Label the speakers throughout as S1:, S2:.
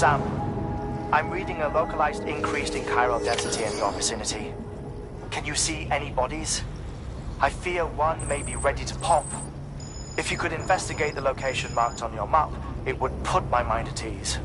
S1: Sam, I'm reading a localized increase in chiral density in your vicinity. Can you see any bodies? I fear one may be ready to pop. If you could investigate the location marked on your map, it would put my mind at ease.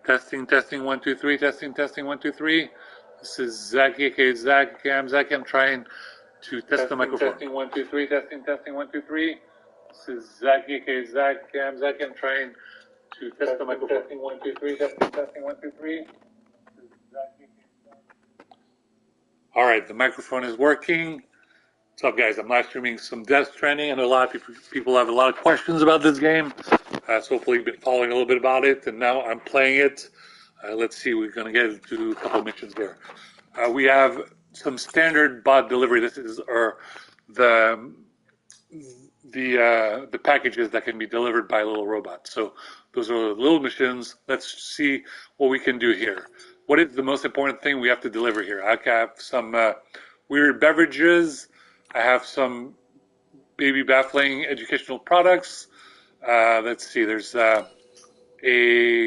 S2: Testing, 1, 2, 3, testing, 1, 2, 3. This is Zach, aka Zach. Okay, I'm Zach. I'm trying to test the microphone. Testing, 1, 2, 3, testing, 1, 2, 3. This is Zach, aka Zach. Okay, I'm Zach. I'm trying to test the microphone. Testing, 1, 2, 3, testing, 1, 2, 3. Alright, the microphone is working. What's up, guys? I'm live streaming some Death Stranding, and a lot of people have a lot of questions about this game. So hopefully you've been following a little bit about it, and now I'm playing it. Let's see, we're going to get into a couple of missions here. We have some standard bot delivery. This is the packages that can be delivered by little robots. So those are the little missions. Let's see what we can do here. What is the most important thing we have to deliver here? I have some weird beverages. I have some baby baffling educational products. Let's see, there's a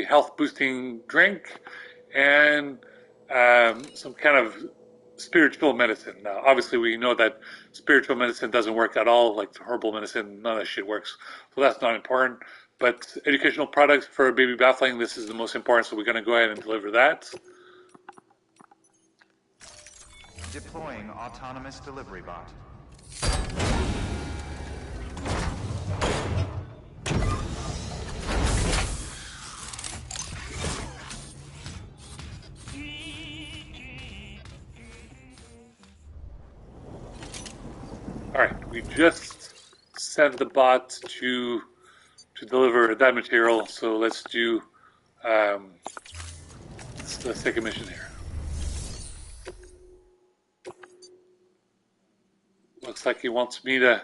S2: health boosting drink and some kind of spiritual medicine. Now, obviously, we know that spiritual medicine doesn't work at all, like herbal medicine, none of that shit works. So that's not important. But educational products for baby baffling, this is the most important, so we're going to go ahead and deliver that.
S3: Deploying autonomous delivery bot.
S2: Alright, we just sent the bot to deliver that material, so let's do let's take a mission here. Looks like he wants me to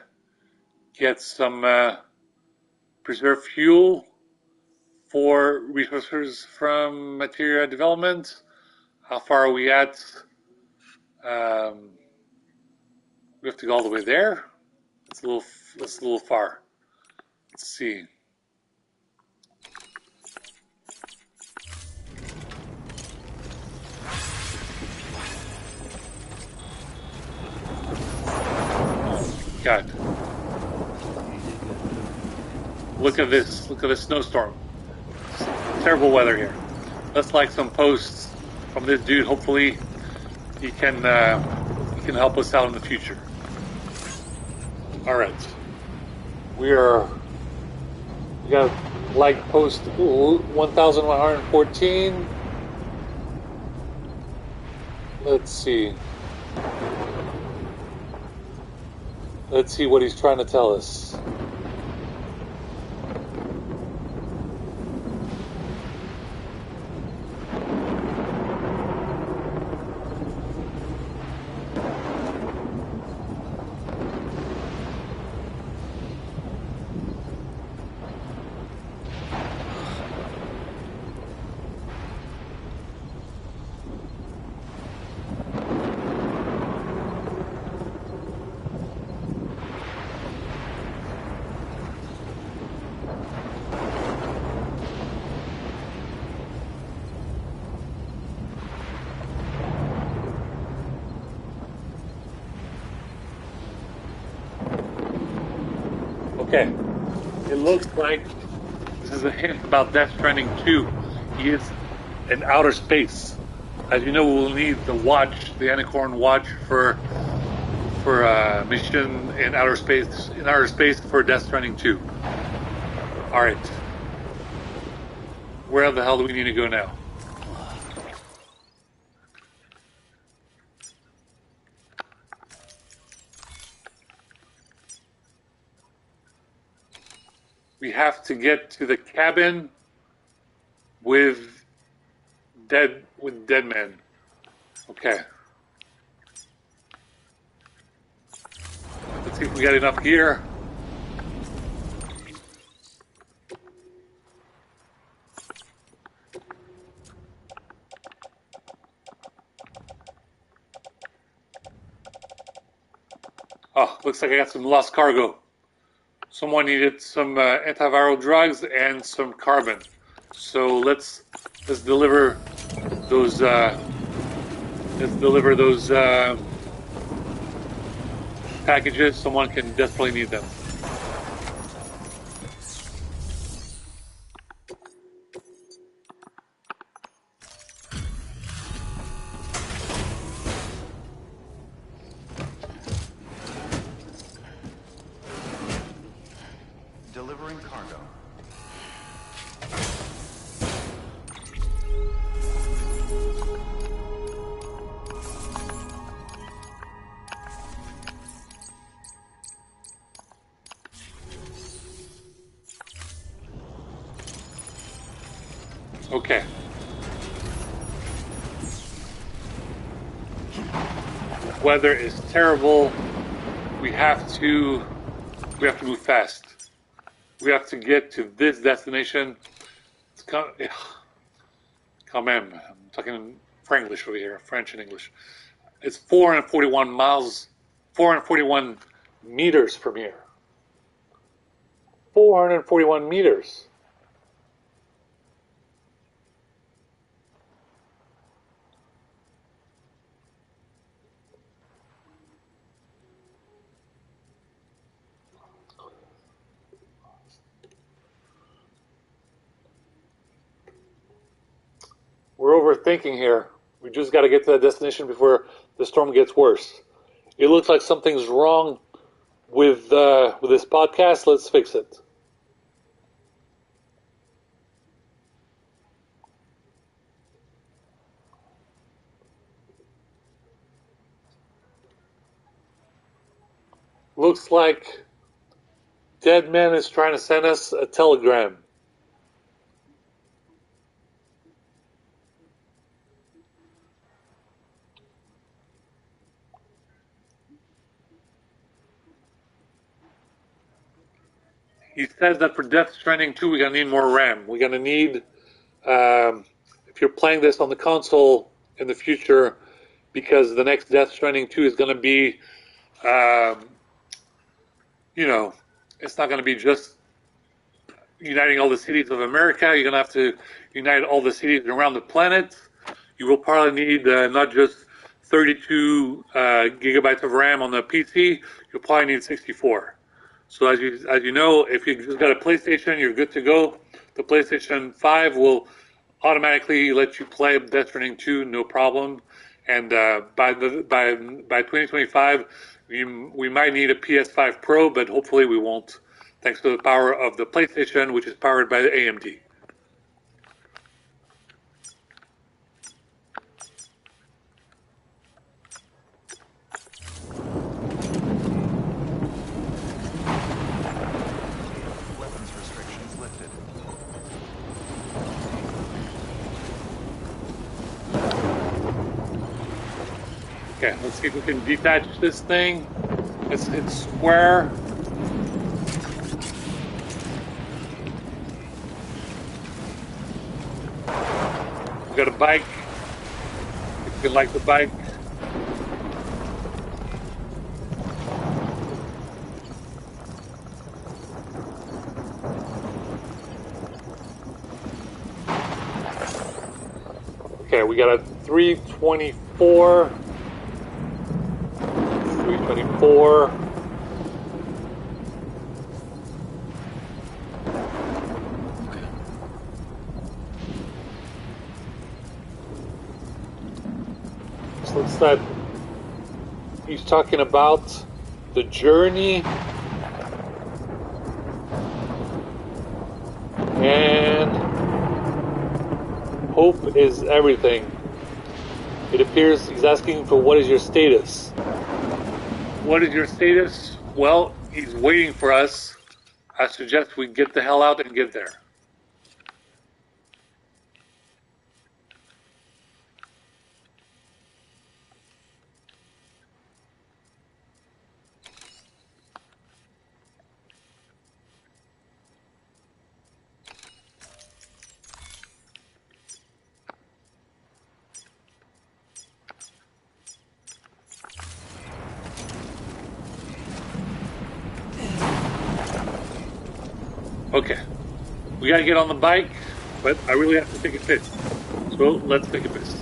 S2: get some preserved fuel for resources from materia development. How far are we at? We have to go all the way there. That's a little far. Let's see. God. Look at this snowstorm. Terrible weather here. let's like some posts from this dude. Hopefully, he can help us out in the future. All right, we got like post 1,114. Let's see what he's trying to tell us. Okay, it looks like this is a hint about Death Stranding 2. He is in outer space. As you know, we'll need the watch, the Anicorn watch, for a mission in outer space for Death Stranding 2. All right, where the hell do we need to go now? We have to get to the cabin with dead men. Okay. Let's see if we got enough gear. Oh, looks like I got some lost cargo. Someone needed some antiviral drugs and some carbon. So let's deliver those. Packages. Someone can desperately need them.
S3: Delivering cargo.
S2: Okay. Weather is terrible. We have to move fast. We have to get to this destination. It's come on, I'm talking Franglish over here, French and English. It's 441 miles, 441 meters from here. 441 meters. We're overthinking here. We just got to get to that destination before the storm gets worse. It looks like something's wrong with this podcast. Let's fix it. Looks like Dead Man is trying to send us a telegram. He says that for Death Stranding 2, we're going to need more RAM. We're going to need, if you're playing this on the console in the future, because the next Death Stranding 2 is going to be, it's not going to be just uniting all the cities of America. You're going to have to unite all the cities around the planet. You will probably need not just 32 gigabytes of RAM on the PC. You'll probably need 64. So as you know, if you just got a PlayStation, you're good to go. The PlayStation 5 will automatically let you play Death Stranding 2, no problem. And by 2025, we might need a PS5 Pro, but hopefully we won't, thanks to the power of the PlayStation, which is powered by the AMD.
S3: Weapons restrictions lifted.
S2: Okay, let's see if we can detach this thing. Let's hit square. We got a bike. If you like the bike. Okay, we got a 324. 324. So what's that? He's talking about the journey and hope is everything. It appears he's asking for what is your status. What is your status? Well, he's waiting for us. I suggest we get the hell out and get there. Okay, we gotta get on the bike, but I really have to take a piss. So let's take a piss.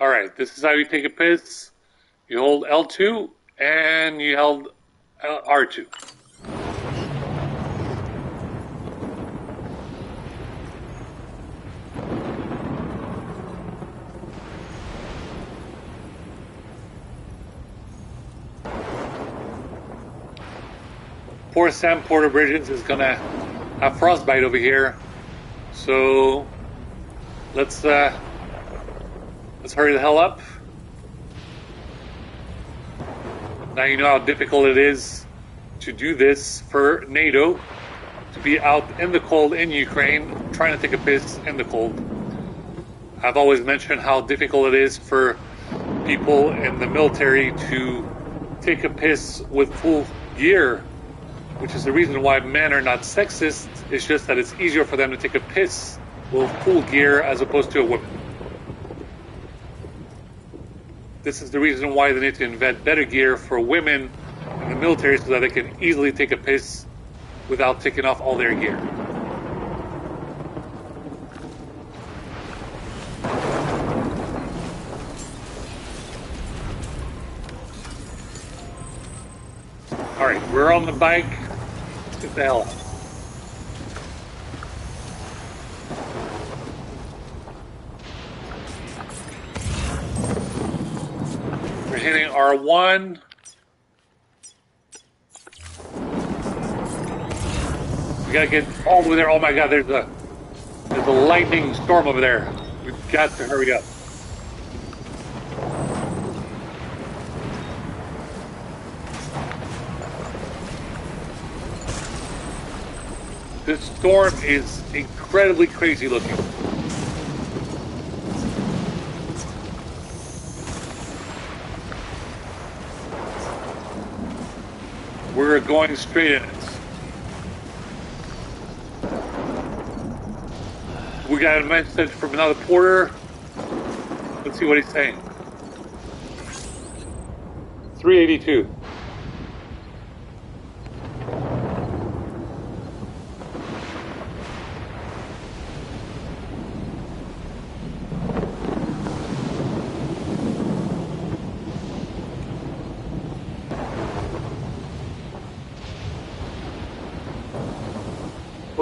S2: Alright, this is how you take a piss. You hold L2 and you held R2. Poor Sam Porter Bridges is gonna have frostbite over here, so let's hurry the hell up. Now you know how difficult it is to do this for NATO, to be out in the cold in Ukraine, trying to take a piss in the cold. I've always mentioned how difficult it is for people in the military to take a piss with full gear, which is the reason why men are not sexist. It's just that it's easier for them to take a piss with full gear as opposed to a woman. This is the reason why they need to invent better gear for women in the military so that they can easily take a piss without taking off all their gear. Alright, we're on the bike. Let's get the hell out. We're hitting R1. We gotta get all the way there. Oh my god, there's a lightning storm over there. We've got to hurry up. This storm is incredibly crazy looking. We're going straight in it. We got a message from another porter. Let's see what he's saying. 382.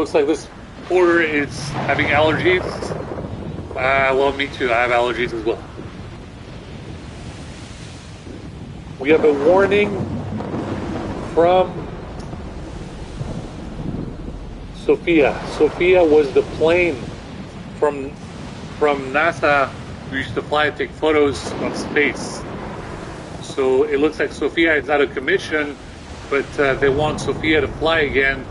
S2: Looks like this porter is having allergies. Well, me too. I have allergies as well. We have a warning from Sophia. Sophia was the plane from NASA who used to fly and take photos of space. So it looks like Sophia is out of commission, but they want Sophia to fly again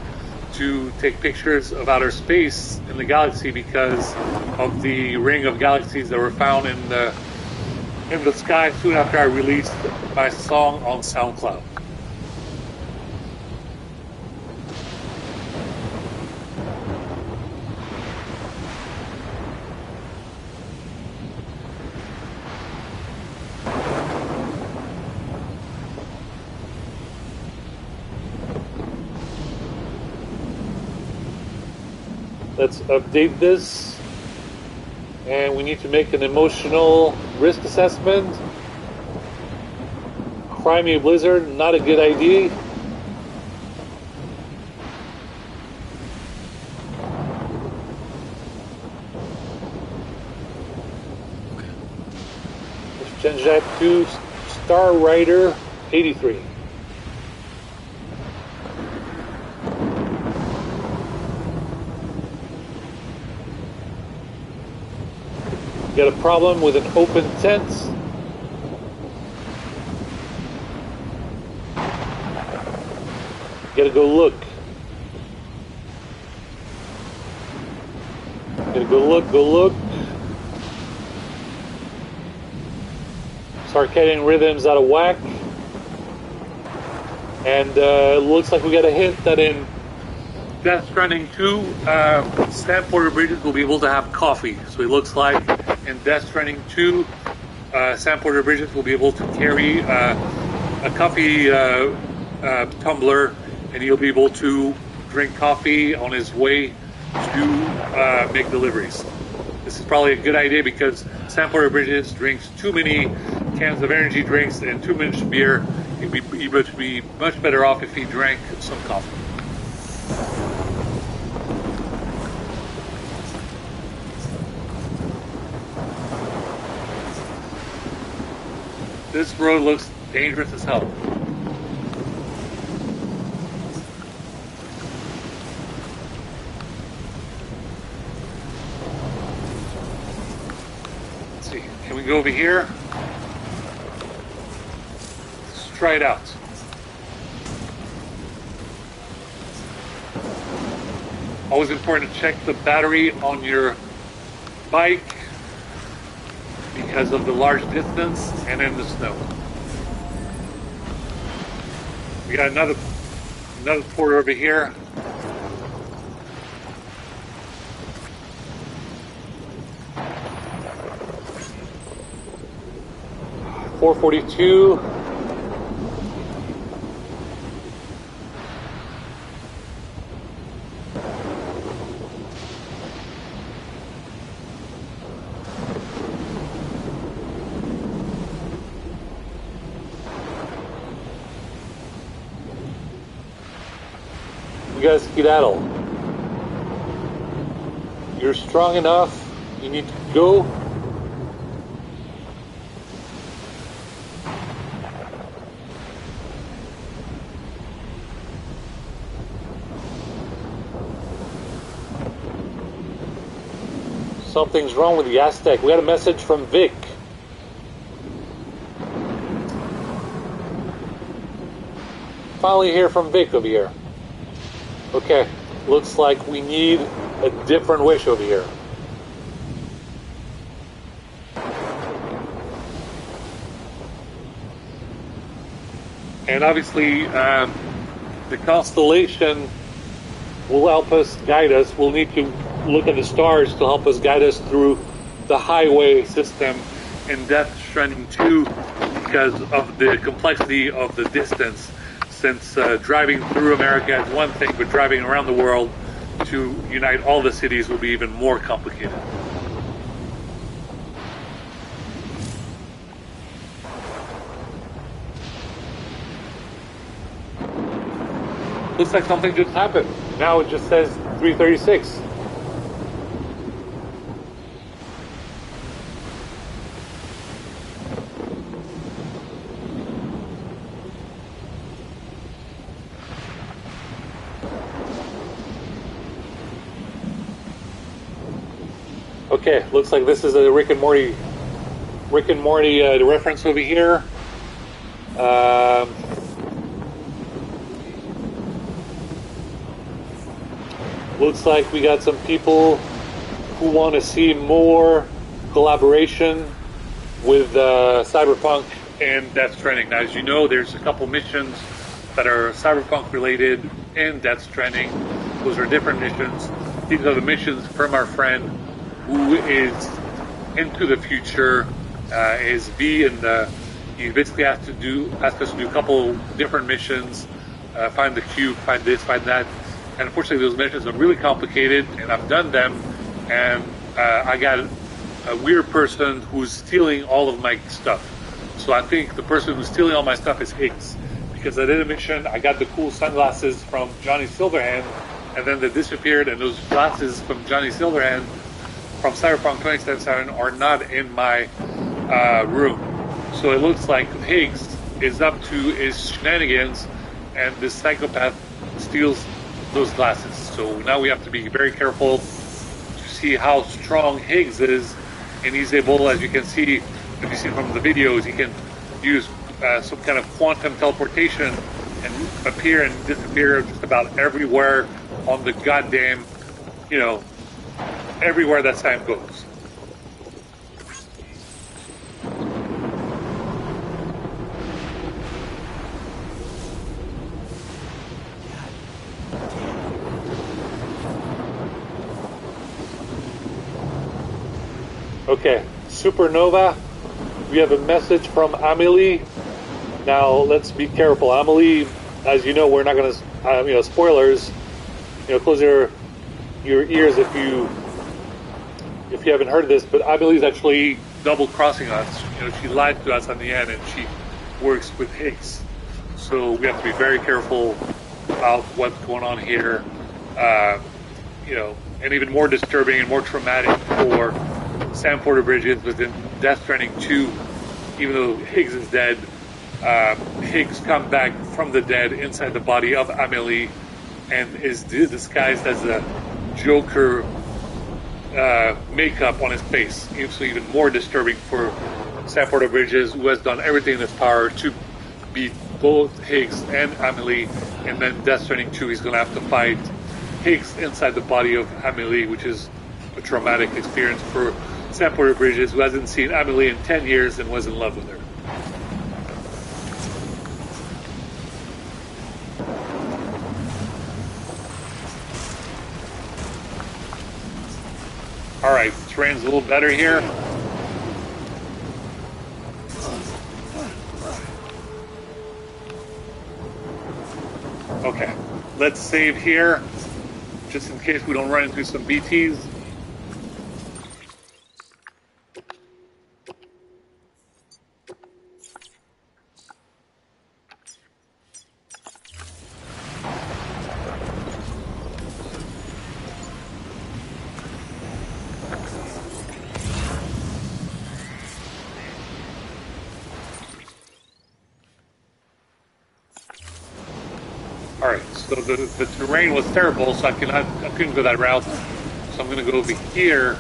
S2: to take pictures of outer space in the galaxy because of the ring of galaxies that were found in the sky soon after I released my song on SoundCloud. Let's update this, and we need to make an emotional risk assessment. Crimea blizzard, not a good idea. Let's change that to Star Rider 83. Got a problem with an open tent. Gotta go look. Gotta go look. Circadian rhythms out of whack. And looks like we got a hint that in Death Stranding 2, Sam Porter Bridges will be able to have coffee. So it looks like in Death Stranding 2, Sam Porter Bridges will be able to carry a coffee tumbler, and he'll be able to drink coffee on his way to make deliveries. This is probably a good idea because Sam Porter Bridges drinks too many cans of energy drinks and too much beer. He would be much better off if he drank some coffee. This road looks dangerous as hell. Let's see, can we go over here? Let's try it out. Always important to check the battery on your bike because of the large distance and in the snow. We got another porter over here. $4.42. You guys skedaddle. You're strong enough. You need to go. Something's wrong with the Aztec. We got a message from Vic. Finally hear from Vic over here. Okay, looks like we need a different wish over here. And obviously, the constellation will help us guide us. We'll need to look at the stars to help us guide us through the highway system in Death Stranding 2 because of the complexity of the distance. Since driving through America is one thing, but driving around the world to unite all the cities will be even more complicated. Looks like something just happened. Now it just says 336. Okay, looks like this is a Rick and Morty reference over here. Looks like we got some people who want to see more collaboration with Cyberpunk and Death Stranding. Now, as you know, there's a couple missions that are Cyberpunk related and Death Stranding. Those are different missions. These are the missions from our friend who is into the future, is V, and he basically asked us to do a couple different missions, find the cube, find this, find that. And unfortunately, those missions are really complicated, and I've done them, and I got a weird person who's stealing all of my stuff. So I think the person who's stealing all my stuff is Higgs, because I did a mission, I got the cool sunglasses from Johnny Silverhand, and then they disappeared, and those glasses from Johnny Silverhand from Cyberpunk 2077 are not in my room. So it looks like Higgs is up to his shenanigans, and this psychopath steals those glasses. So now we have to be very careful to see how strong Higgs is, and he's able, as you can see, if you see from the videos, he can use some kind of quantum teleportation and appear and disappear just about everywhere on the goddamn, everywhere that Sam goes. Okay, Supernova, we have a message from Amelie. Now, let's be careful. Amelie, as you know, we're not going to, spoilers, close your ears if you haven't heard of this, but Amelie's actually double-crossing us. She lied to us on the end, and she works with Higgs. So we have to be very careful about what's going on here. And even more disturbing and more traumatic for Sam Porter Bridges within Death Stranding 2. Even though Higgs is dead, Higgs come back from the dead inside the body of Amelie and is disguised as a Joker makeup on his face. So even more disturbing for Sam Porter Bridges, who has done everything in his power to beat both Higgs and Amelie, and then Death Stranding 2, he's going to have to fight Higgs inside the body of Amelie, which is a traumatic experience for Sam Porter Bridges, who hasn't seen Amelie in 10 years and was in love with her. Alright, terrain's a little better here. Okay, let's save here, just in case we don't run into some BTs. Alright, so the terrain was terrible, so I couldn't go that route. So I'm going to go over here.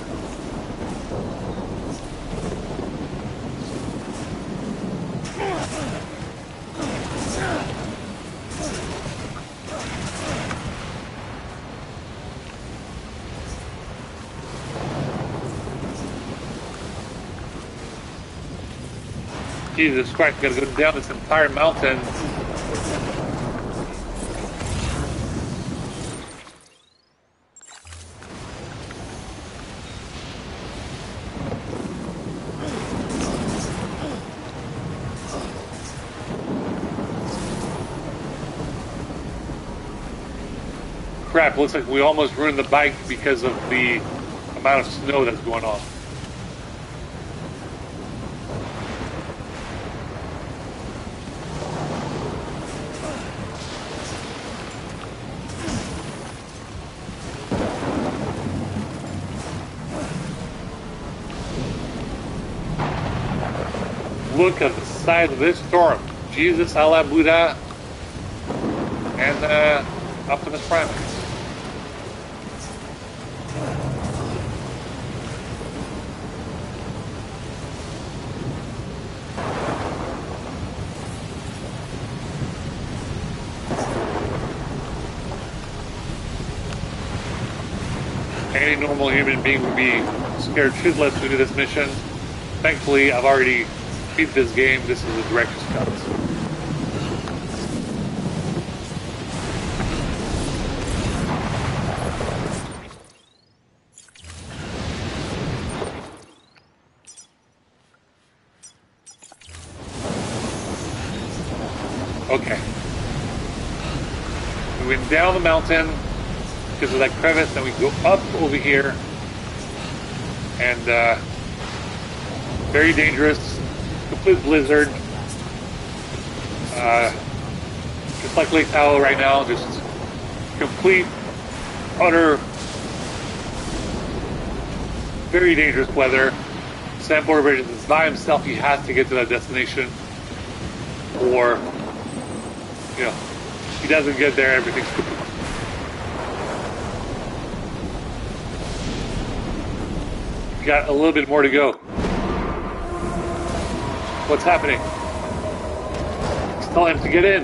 S2: Jesus Christ, I gotta go down this entire mountain. Crap, looks like we almost ruined the bike because of the amount of snow that's going on. look at the size of this storm. Jesus, Allah, Buddha, and Optimus Prime. Any normal human being would be scared shitless to do this mission. Thankfully, I've already beat this game. This is a director's cut. Okay. We went down the mountain because of that crevice, then we go up over here, and very dangerous, complete blizzard, just like Lake Tahoe right now, just complete, utter, very dangerous weather. Sam Porter Bridges is by himself. He has to get to that destination, or, you know, he doesn't get there, everything's complete. Got a little bit more to go. What's happening? Just tell him to get in.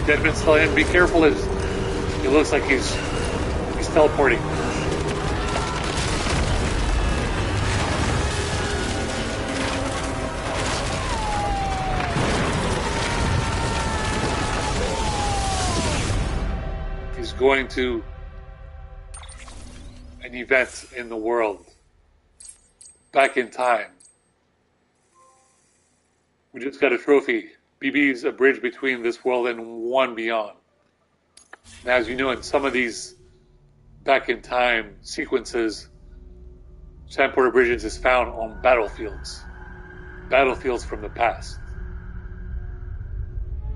S2: Deadman's telling him, be careful. It looks like he's teleporting. Going to an event in the world, back in time. We just got a trophy. BB's a bridge between this world and one beyond. Now, as you know, in some of these back in time sequences, Sam Porter Bridges is found on battlefields from the past.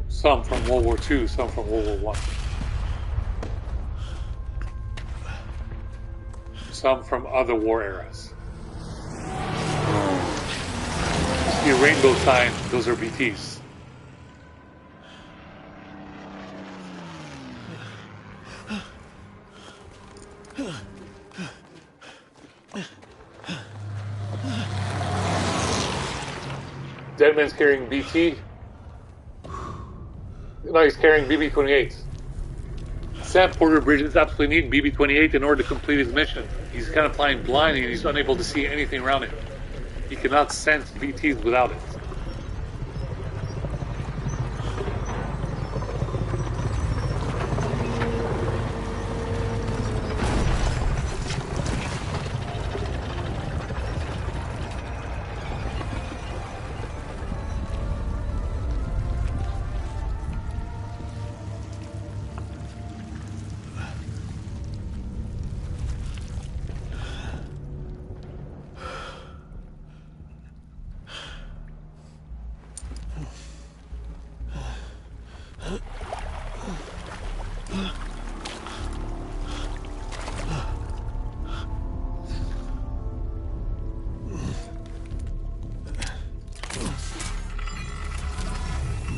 S2: Some from World War II, some from World War I. Some from other war eras. See a rainbow sign, those are BTs. Deadman's carrying BT. No, he's carrying BB-28. Sam Porter Bridges absolutely need BB-28 in order to complete his mission. He's kind of flying blind and he's unable to see anything around him. He cannot sense BTs without it.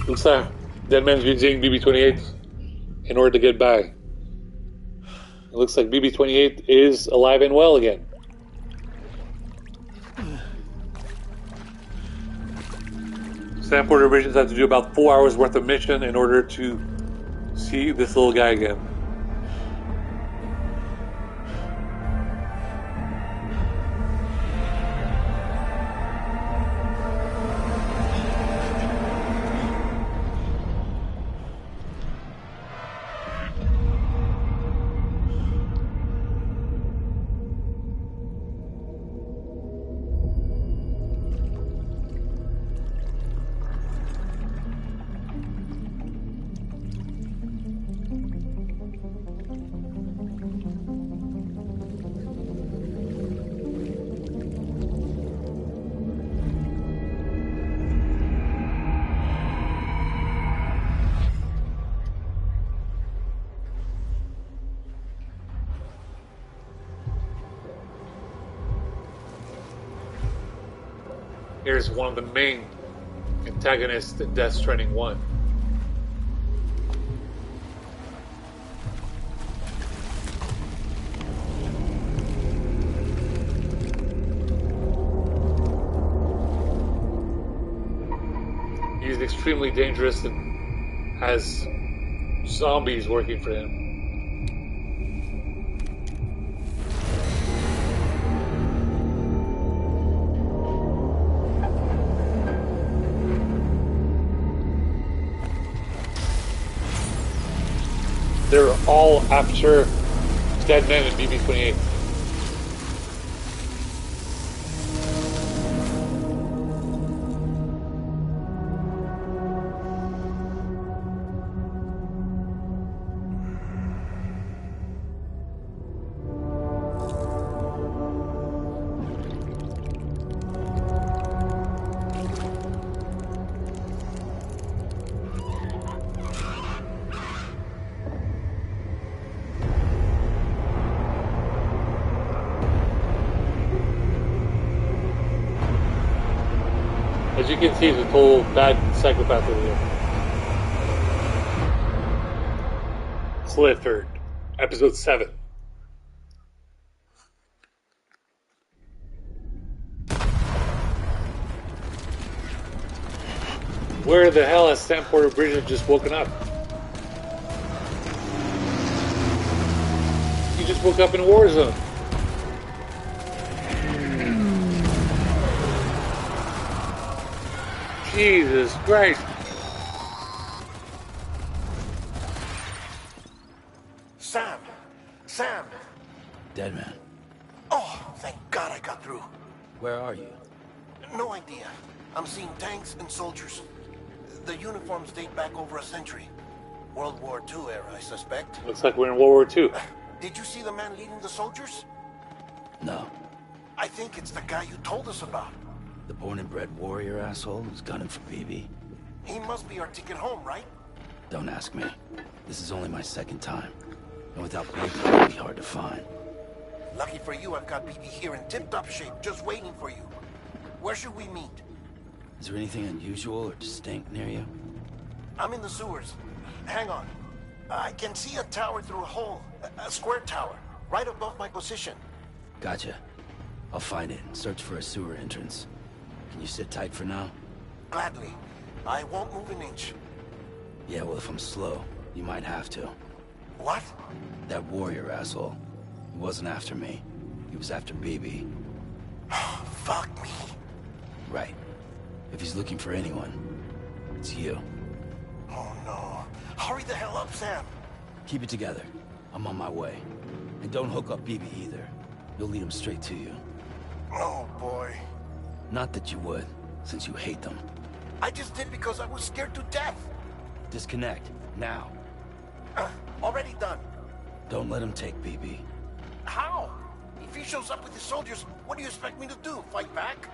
S2: Looks like Deadman's using BB-28 in order to get by. It looks like BB-28 is alive and well again. Sam Porter Bridges had to do about 4 hours worth of mission in order to see this little guy again. Here's one of the main antagonists in Death Stranding 1. He's extremely dangerous and has zombies working for him. They're all after Dead Men and BB-28. As you can see, he's a total bad psychopath over here. Clifford, episode 7. Where the hell has Sam Porter Bridges just woken up? He just woke up in a war zone. Jesus Christ.
S4: Sam! Sam!
S5: Dead man.
S4: Oh, thank God I got through.
S5: Where are you?
S4: No idea. I'm seeing tanks and soldiers. The uniforms date back over a century. World War II era, I suspect.
S2: Looks like we're in World War II.
S4: Did you see the man leading the soldiers?
S5: No.
S4: I think it's the guy you told us about.
S5: The born and bred warrior asshole who's gunning for BB.
S4: He must be our ticket home, right?
S5: Don't ask me. This is only my second time. And without BB, it'll be hard to find.
S4: Lucky for you, I've got BB here in tip-top shape, just waiting for you. Where should we meet?
S5: Is there anything unusual or distinct near you?
S4: I'm in the sewers. Hang on. I can see a tower through a hole. A square tower, right above my position.
S5: Gotcha. I'll find it and search for a sewer entrance. Can you sit tight for now?
S4: Gladly. I won't move an inch.
S5: Yeah, well, if I'm slow, you might have to.
S4: What?
S5: That warrior asshole. He wasn't after me. He was after BB.
S4: Fuck me.
S5: Right. If he's looking for anyone, it's you.
S4: Oh no. Hurry the hell up, Sam.
S5: Keep it together. I'm on my way. And don't hook up BB either. You'll lead him straight to you.
S4: Oh boy.
S5: Not that you would, since you hate them.
S4: I just did because I was scared to death.
S5: Disconnect, now.
S4: Already done.
S5: Don't let him take BB.
S4: How? If he shows up with his soldiers, what do you expect me to do? Fight back?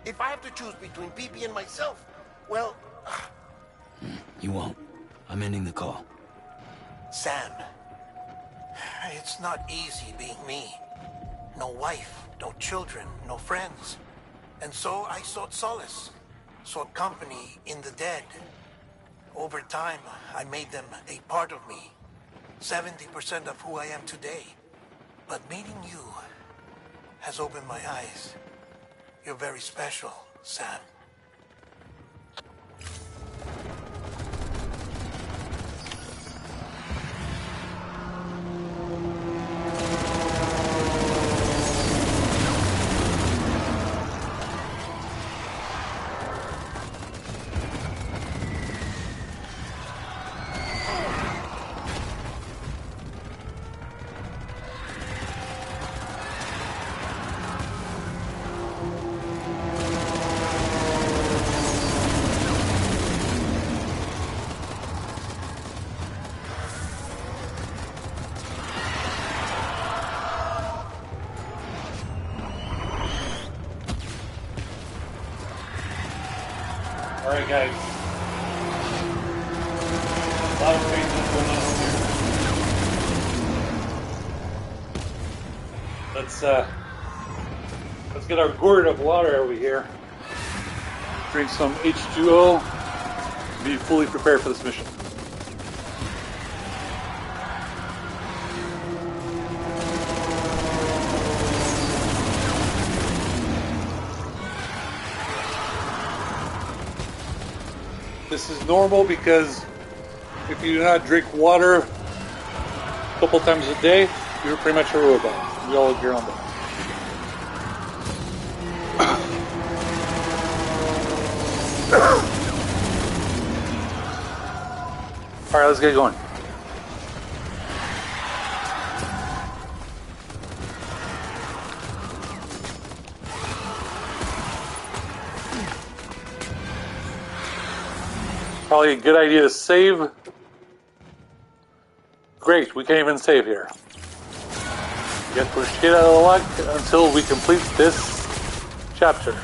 S4: If I have to choose between BB and myself, well...
S5: You won't. I'm ending the call.
S4: Sam, it's not easy being me. No wife, no children, no friends. And so I sought solace, sought company in the dead. Over time, I made them a part of me. 70% of who I am today. But meeting you has opened my eyes. You're very special, Sam.
S2: Alright guys. A lot of craziness going on here. Let's get our gourd of water over here. drink some H2O, be fully prepared for this mission. This is normal because if you do not drink water a couple times a day, you're pretty much a robot. We all agree on that. Alright, let's get going. Probably a good idea to save. Great, we can't even save here. Get pushed shit out of luck until we complete this chapter.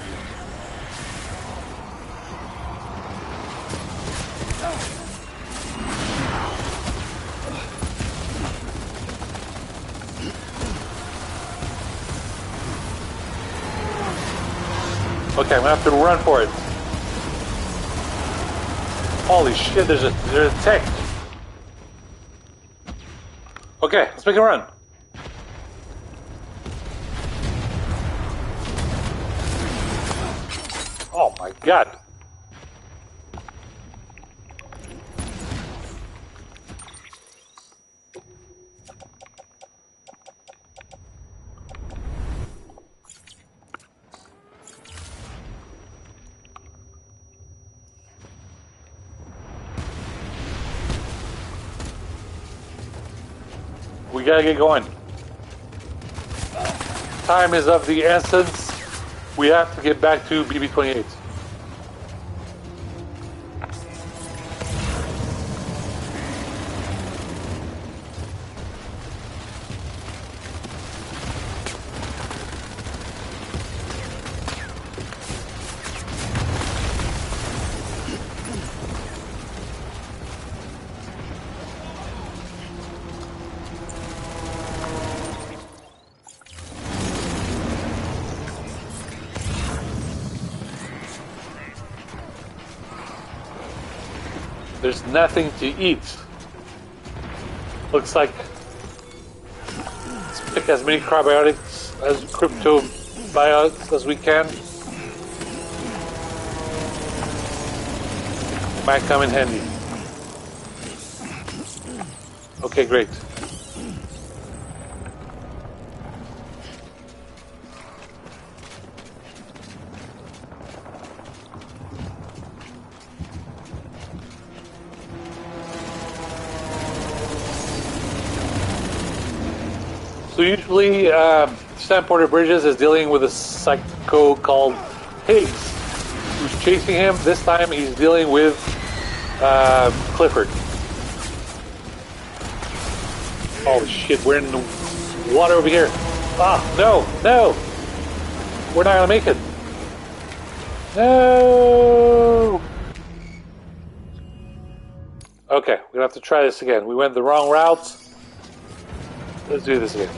S2: Okay, I'm gonna have to run for it. Holy shit, there's a tech. Okay, let's make a run. Oh my god. We gotta get going. Time is of the essence. We have to get back to BB-28. There's nothing to eat. Looks like let's pick as many cryobiotics as cryptobiotics as we can. Might come in handy. Okay, great. So usually, Sam Porter Bridges is dealing with a psycho called Higgs, who's chasing him. This time he's dealing with Clifford. Holy shit, we're in the water over here. Ah, no, no! We're not gonna make it. No! Okay, we're gonna have to try this again. We went the wrong route. Let's do this again.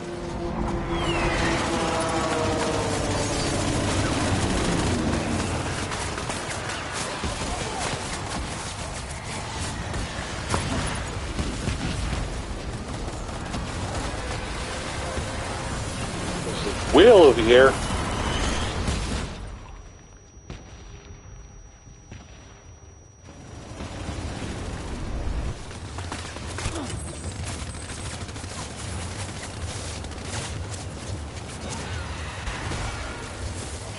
S2: There's a wheel over here.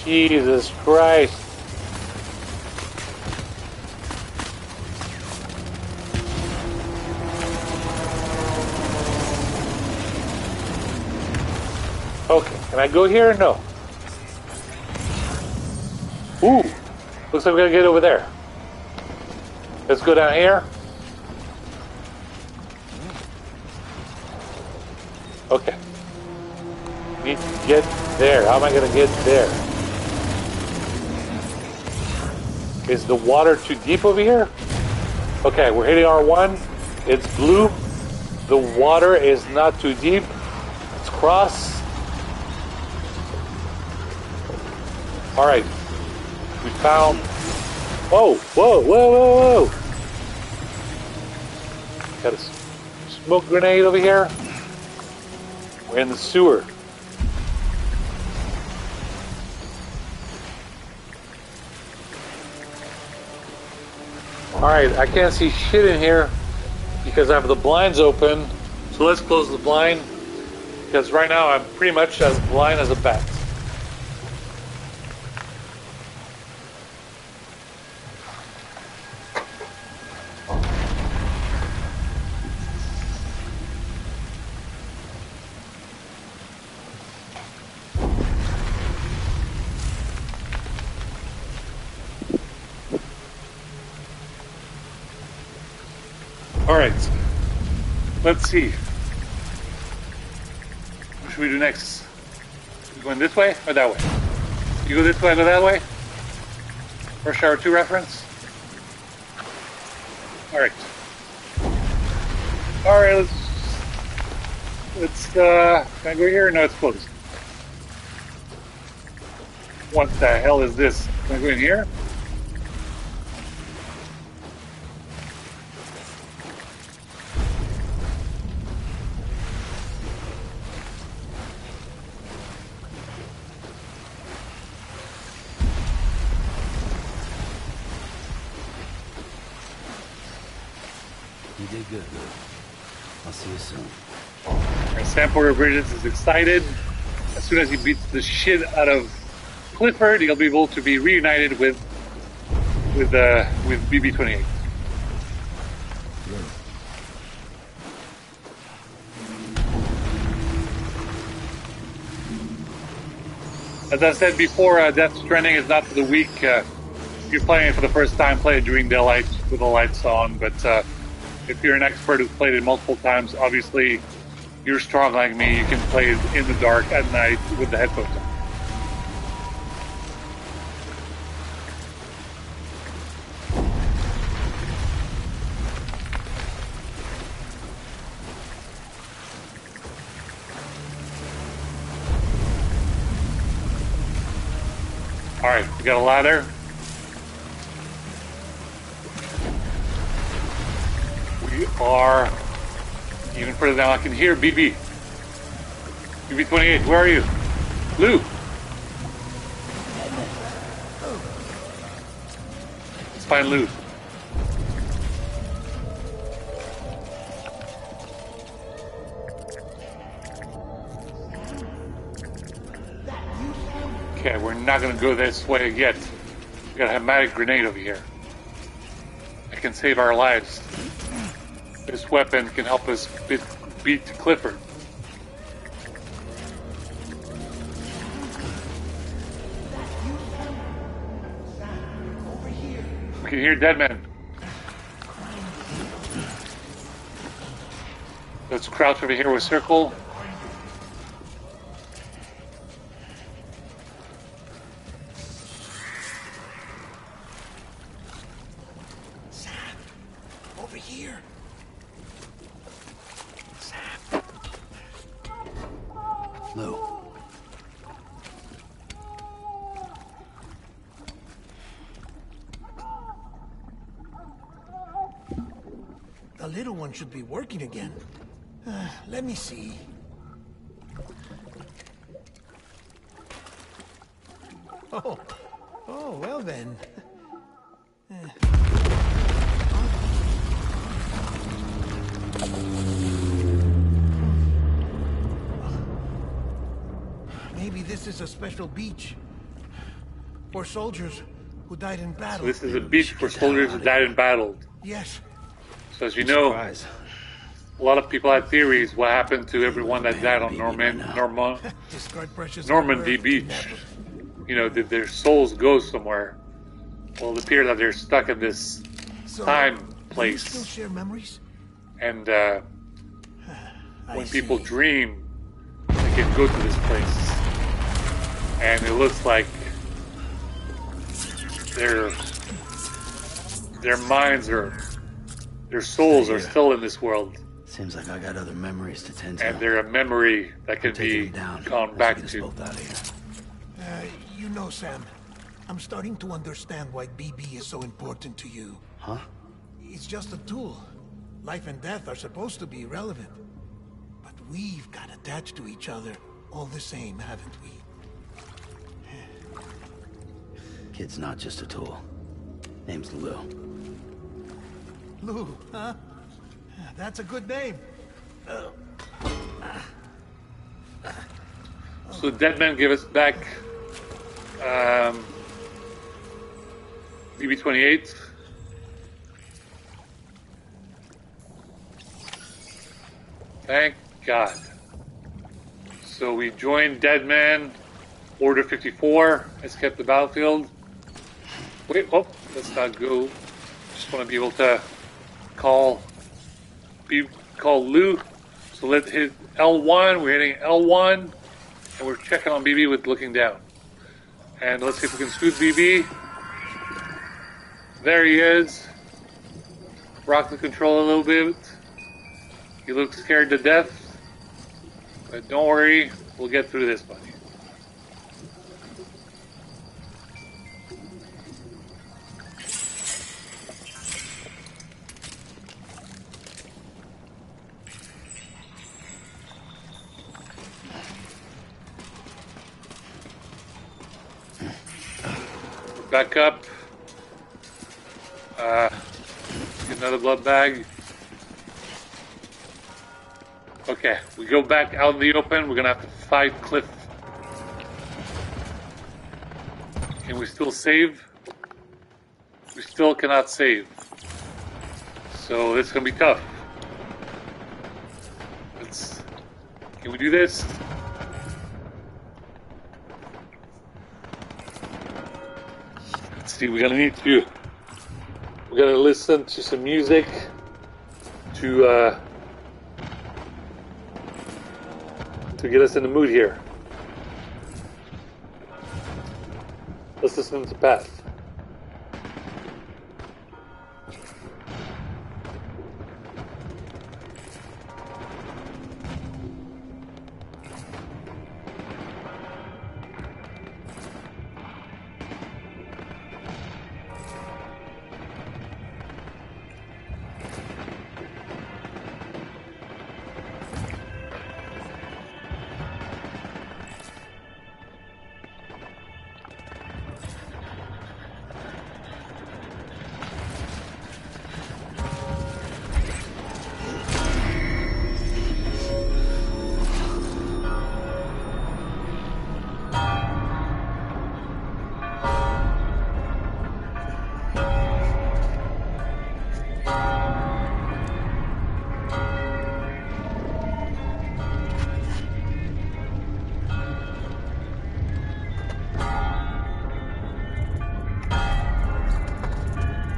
S2: Jesus Christ. Okay, can I go here or no? Ooh, looks like we're gonna get over there. Let's go down here. Okay. Need to get there. How am I gonna get there? Is the water too deep over here? Okay, we're hitting R1. It's blue. The water is not too deep. Let's cross. Alright. We found Whoa, whoa, whoa, whoa, whoa! Got a smoke grenade over here. We're in the sewer. Alright, I can't see shit in here because I have the blinds open. So let's close the blind because right now I'm pretty much as blind as a bat. Alright, let's see. What should we do next? You going this way or that way? You go this way, I go that way? Rush Hour 2 reference? Alright. Alright, let's, can I go here? No, it's closed. What the hell is this? Can I go in here?
S5: You did good, Luke. I'll see you soon.
S2: Sam Porter Bridges is excited. As soon as he beats the shit out of Clifford, he'll be able to be reunited with BB-28. As I said before, Death Stranding is not for the weak. If you're playing it for the first time, play it during daylight with the lights on. But if you're an expert who's played it multiple times, obviously you're strong like me. You can play it in the dark at night with the headphones on. Alright, we got a ladder. We are even further down. I can hear BB. BB-28, where are you? Lou! Let's find Lou. Okay, we're not gonna go this way yet. We got a hematic grenade over here. It can save our lives. This weapon can help us beat Clifford. We can hear dead men. Let's crouch over here with circle.
S4: The little one should be working again. Let me see. Oh, well then. Maybe this is a special beach for soldiers who died in battle.
S2: So this is a beach for soldiers who died in battle.
S4: Yes.
S2: So as you know, a lot of people had theories what happened to everyone that died on Normandy Beach. You know, did their souls go somewhere? Well, it appears that they're stuck in this time place.
S4: Do you still share memories?
S2: And when people dream, they can go to this place. And it looks like their minds are... Their souls are still in this world.
S5: Seems like I got other memories to tend to.
S2: And they're a memory that can be gone back to.
S4: You know, Sam, I'm starting to understand why BB is so important to you.
S5: Huh?
S4: It's just a tool. Life and death are supposed to be irrelevant. But we've got attached to each other all the same, haven't we?
S5: Kid's not just a tool. Name's Lou.
S4: Lou, huh? That's a good name.
S2: So the dead men give us back BB-28. Thank God. So we joined Deadman, Order 54, escaped the battlefield. Wait, oh, let's not go. Just want to be able to call Lou. So let's hit L1. We're hitting L1, and we're checking on BB with looking down. And let's see if we can shoot BB. There he is. Rock the control a little bit. He looks scared to death. But don't worry, we'll get through this, buddy. Back up. Get another blood bag. Okay, we go back out in the open. We're gonna have to fight Cliff. Can we still save? We still cannot save. So it's gonna be tough. Can we do this? Let's see, we're gonna listen to some music to get us in the mood here. Let's listen to Path.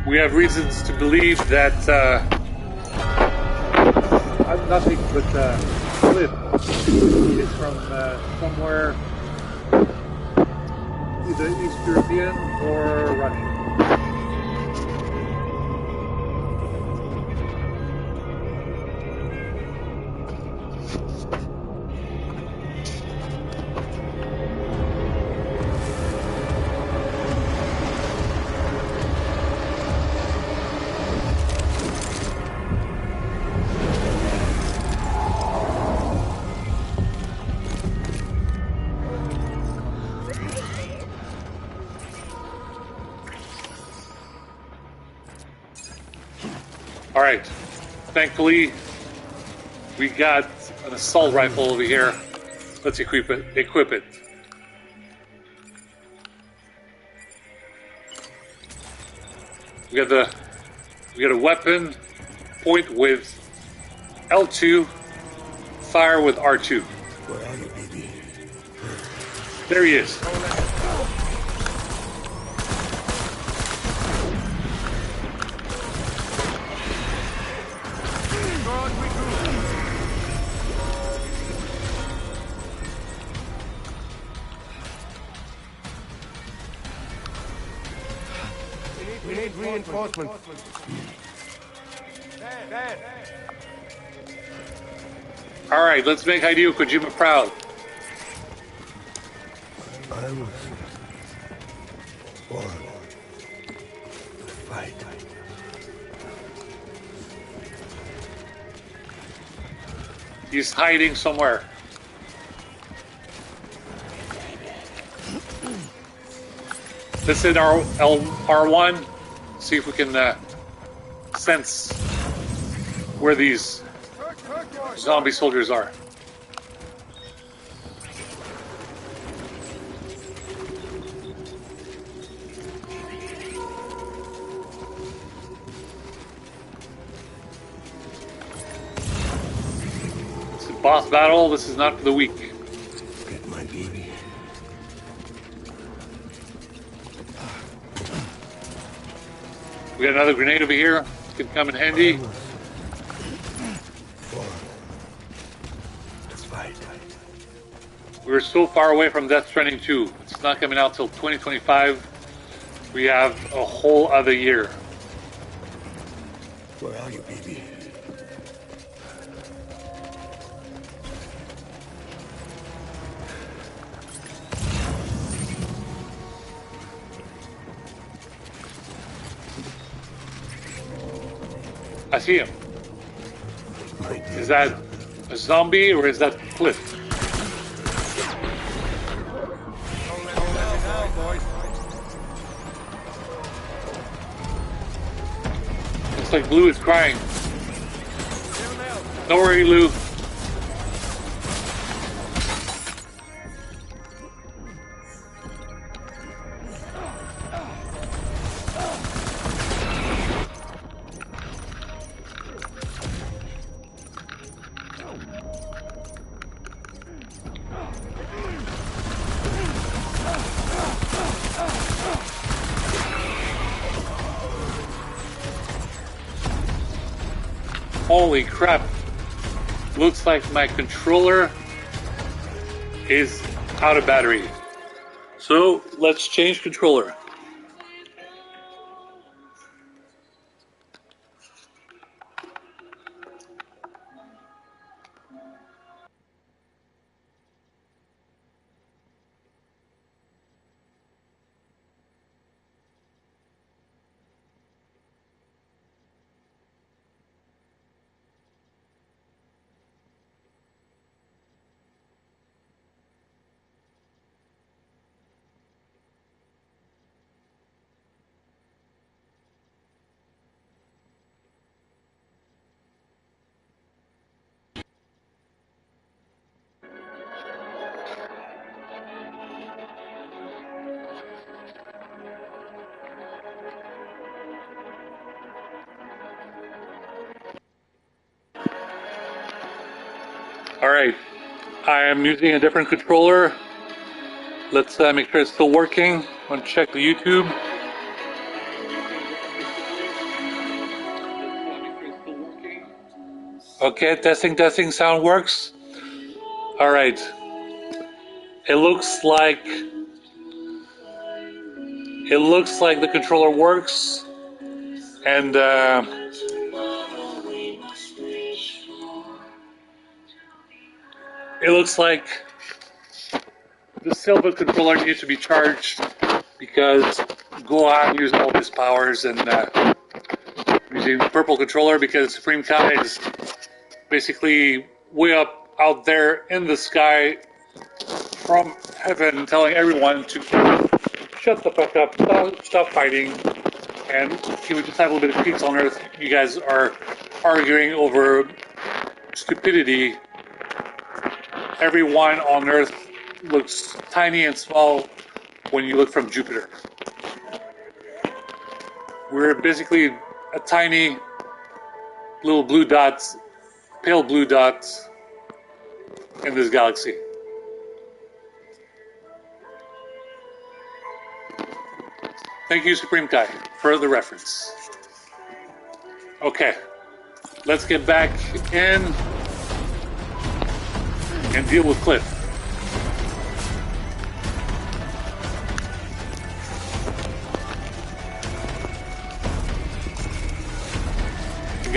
S2: We have reasons to believe that I'm nothing but Cliff is from somewhere either East European or Russian. Alright, thankfully we got an assault rifle over here. Let's equip it. We got a weapon, point with L2, fire with R2.
S5: Where are you, baby?
S2: There he is.
S6: We need reinforcements.
S2: All right, let's make Hideo Kojima proud. He's hiding somewhere. Let's hit our R1. See if we can sense where these zombie soldiers are. It's a boss battle. This is not for the weak.
S6: Get my baby.
S2: We got another grenade over here. Could come in handy.
S6: Let's fight.
S2: We're so far away from Death Stranding 2. It's not coming out till 2025. We have a whole other year.
S6: Where are you, baby?
S2: I see him. Is that a zombie or is that Cliff? Looks like Blue is crying. Don't worry, Lou. Holy crap. Looks like my controller is out of battery. So let's change controller. Alright, I am using a different controller. Let's make sure it's still working. I'm going to check the YouTube. Okay, testing, sound works. Alright, it looks like the controller works, and it looks like the silver controller needs to be charged because Gohan used all his powers, and using the purple controller because Supreme Kai is basically way up out there in the sky from heaven telling everyone to shut the fuck up, stop fighting, and can we just have a little bit of peace on Earth? You guys are arguing over stupidity. Everyone on Earth looks tiny and small when you look from Jupiter. We're basically a tiny little blue dots, pale blue dots in this galaxy. Thank you, Supreme Kai, for the reference. Okay, let's get back in and deal with Cliff. We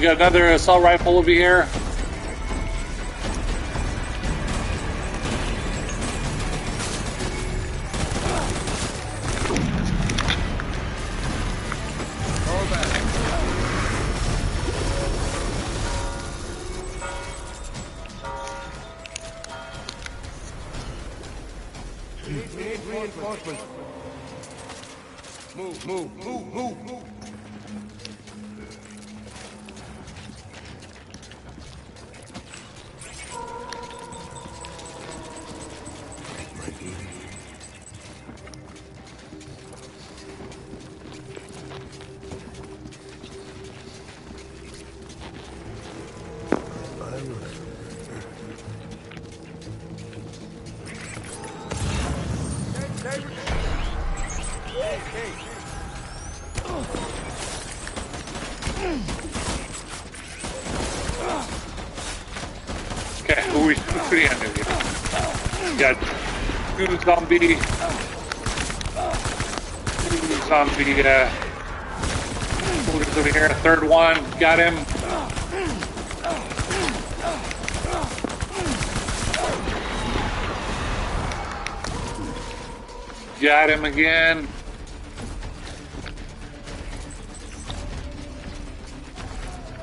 S2: got another assault rifle over here.
S6: reinforcements. Move, move, move, move, move. My baby.
S2: Okay, who are we shooting at here? Got two zombie soldiers over here. Third one, got him. Got him again.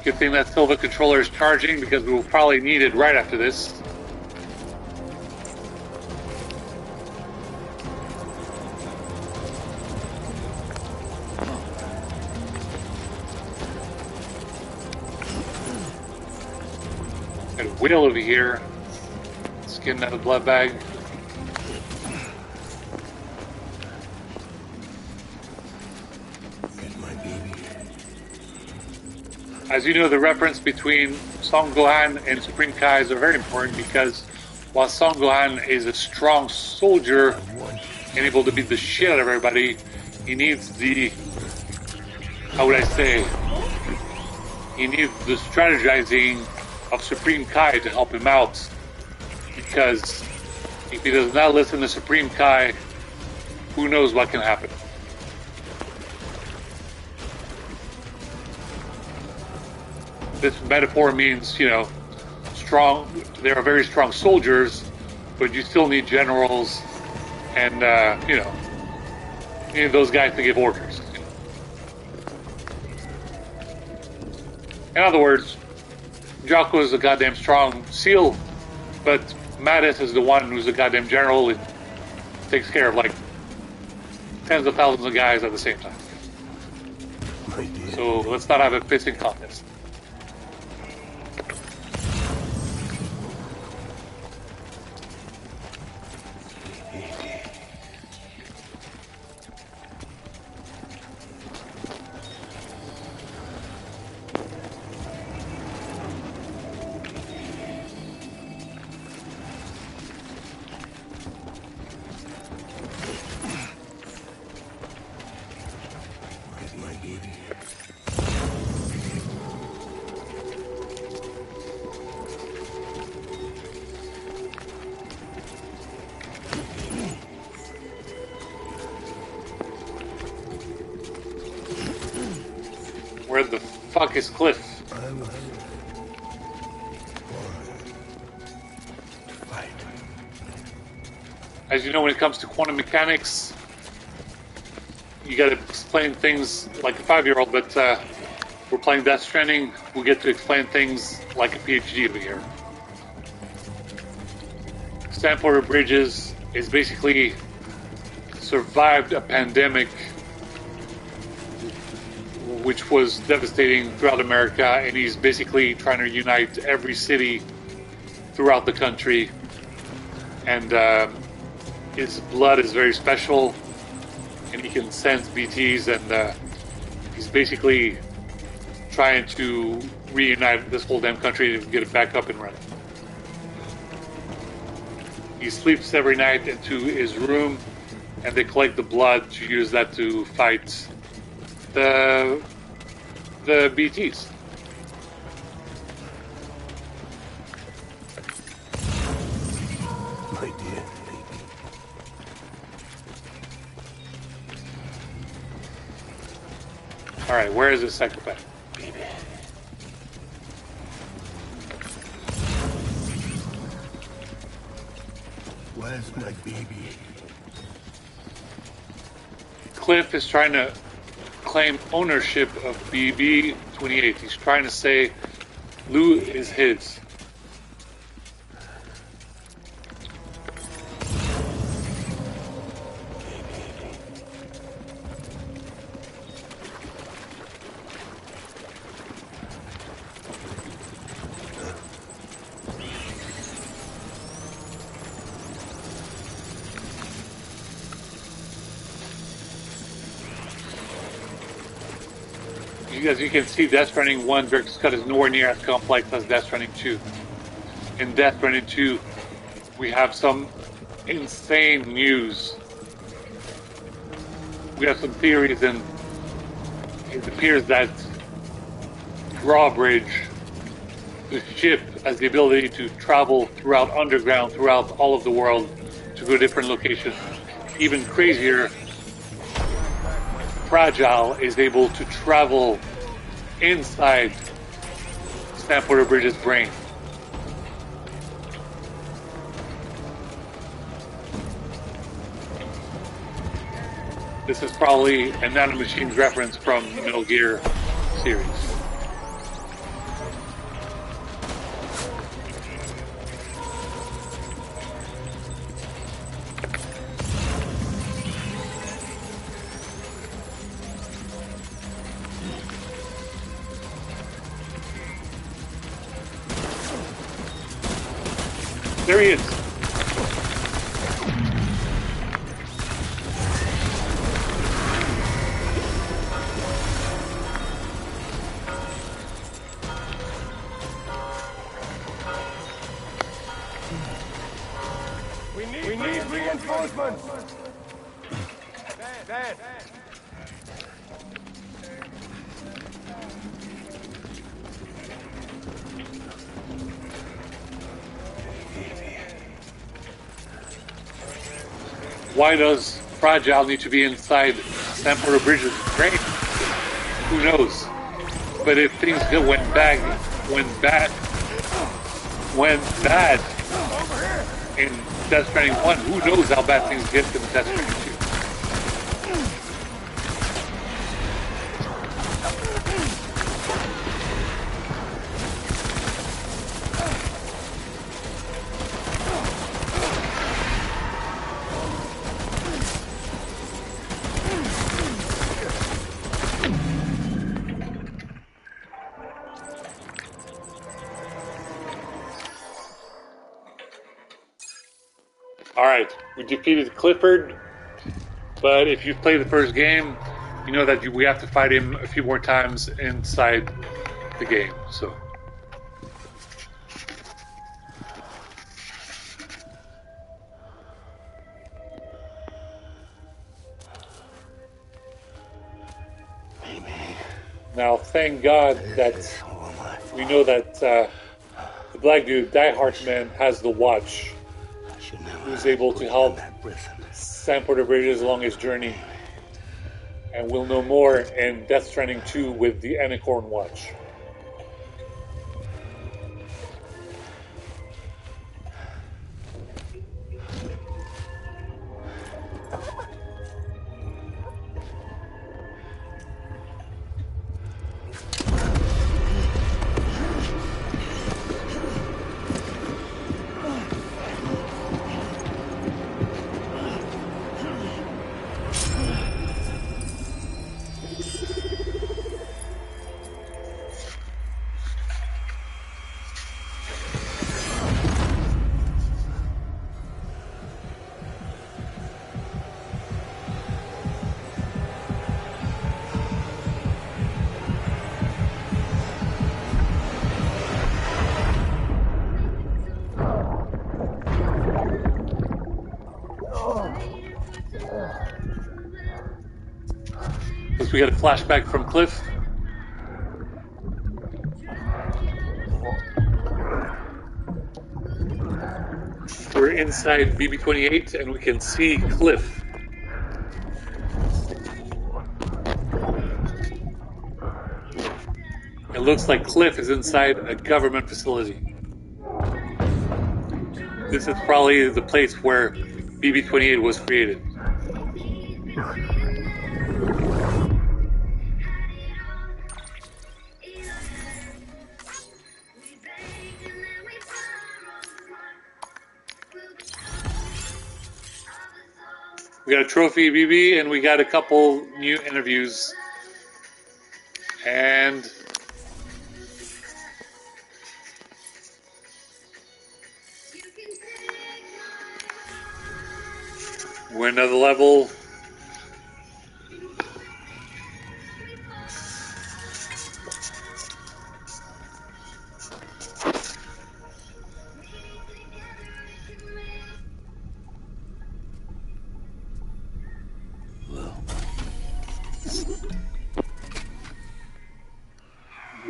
S2: Good thing that Silva controller is charging because we will probably need it right after this. Got a wheel over here. Skin out of blood bag. As you know, the reference between Son Gohan and Supreme Kais are very important because while Son Gohan is a strong soldier and able to beat the shit out of everybody, he needs the, how would I say, he needs the strategizing of Supreme Kai to help him out, because if he does not listen to Supreme Kai, who knows what can happen. This metaphor means, you know, strong, there are very strong soldiers, but you still need generals and, you know, you need those guys to give orders. You know. In other words, Jocko is a goddamn strong SEAL, but Mattis is the one who's a goddamn general and takes care of like tens of thousands of guys at the same time. So let's not have a pissing contest. Where the fuck is Cliff? As you know, when it comes to quantum mechanics, you gotta explain things like a 5-year-old, but we're playing Death Stranding, we get to explain things like a PhD over here. Stanford Bridges is basically survived a pandemic which was devastating throughout America, and he's basically trying to unite every city throughout the country, and his blood is very special, and he can sense BTs, and he's basically trying to reunite this whole damn country and get it back up and running. He sleeps every night into his room, and they collect the blood to use that to fight the BTs.
S6: My dear baby.
S2: Alright, where is this psychopath?
S6: Baby. Where's my baby?
S2: Cliff is trying to claim ownership of BB-28. He's trying to say Lou is his. as you can see, Death Stranding 1 Director's Cut is nowhere near as complex as Death Stranding 2. In Death Stranding 2, we have some insane news. We have some theories, and it appears that Drawbridge, the ship, has the ability to travel throughout underground, throughout all of the world, to go to different locations. Even crazier, Fragile is able to travel inside Sam Porter Bridge's brain. This is probably a Nanomachines reference from the Metal Gear series. There he is.
S6: We need reinforcements. Dad.
S2: Why does Fragile need to be inside Sam Porter Bridge's brain? Who knows? But if things went bad in Death Stranding 1, who knows how bad things get in Death Stranding 2? Alright, we defeated Clifford, but if you've played the first game, you know that we have to fight him a few more times inside the game, so. Now, thank God that we know that the black dude, Die Hartman, has the watch, who's able to help Sam Porter Bridges along his journey. And we'll know more in Death Stranding 2 with the Anicorn watch. We got a flashback from Cliff. We're inside BB-28 and we can see Cliff. It looks like Cliff is inside a government facility. This is probably the place where BB-28 was created. We got a trophy, BB, and we got a couple new interviews. And we're another level.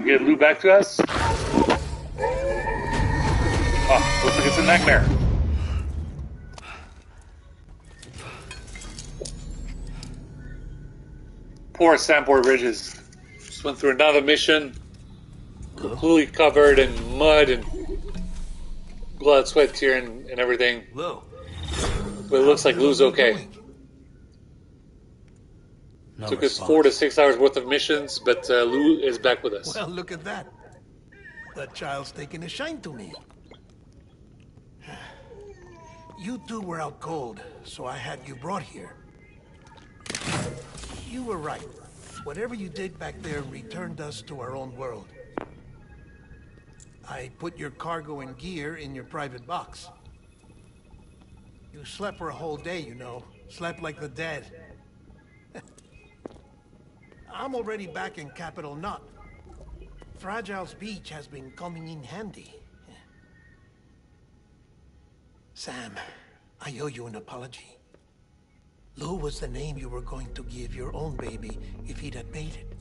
S2: Get Lou back to us. Oh, looks like it's a nightmare. Poor Sandport Ridges. Just went through another mission. Completely covered in mud and blood, sweat, tear, and everything.
S4: Lou.
S2: But it looks like Lou's okay.
S5: No
S2: Took us
S5: response.
S2: 4 to 6 hours worth of missions, but Lou is back with us.
S4: Well, look at that. That child's taking a shine to me. You two were out cold, so I had you brought here. You were right. Whatever you did back there returned us to our own world. I put your cargo and gear in your private box. You slept for a whole day, you know. Slept like the dead. I'm already back in Capital Knot. Fragile's beach has been coming in handy. Sam, I owe you an apology. Lou was the name you were going to give your own baby if he'd had made it.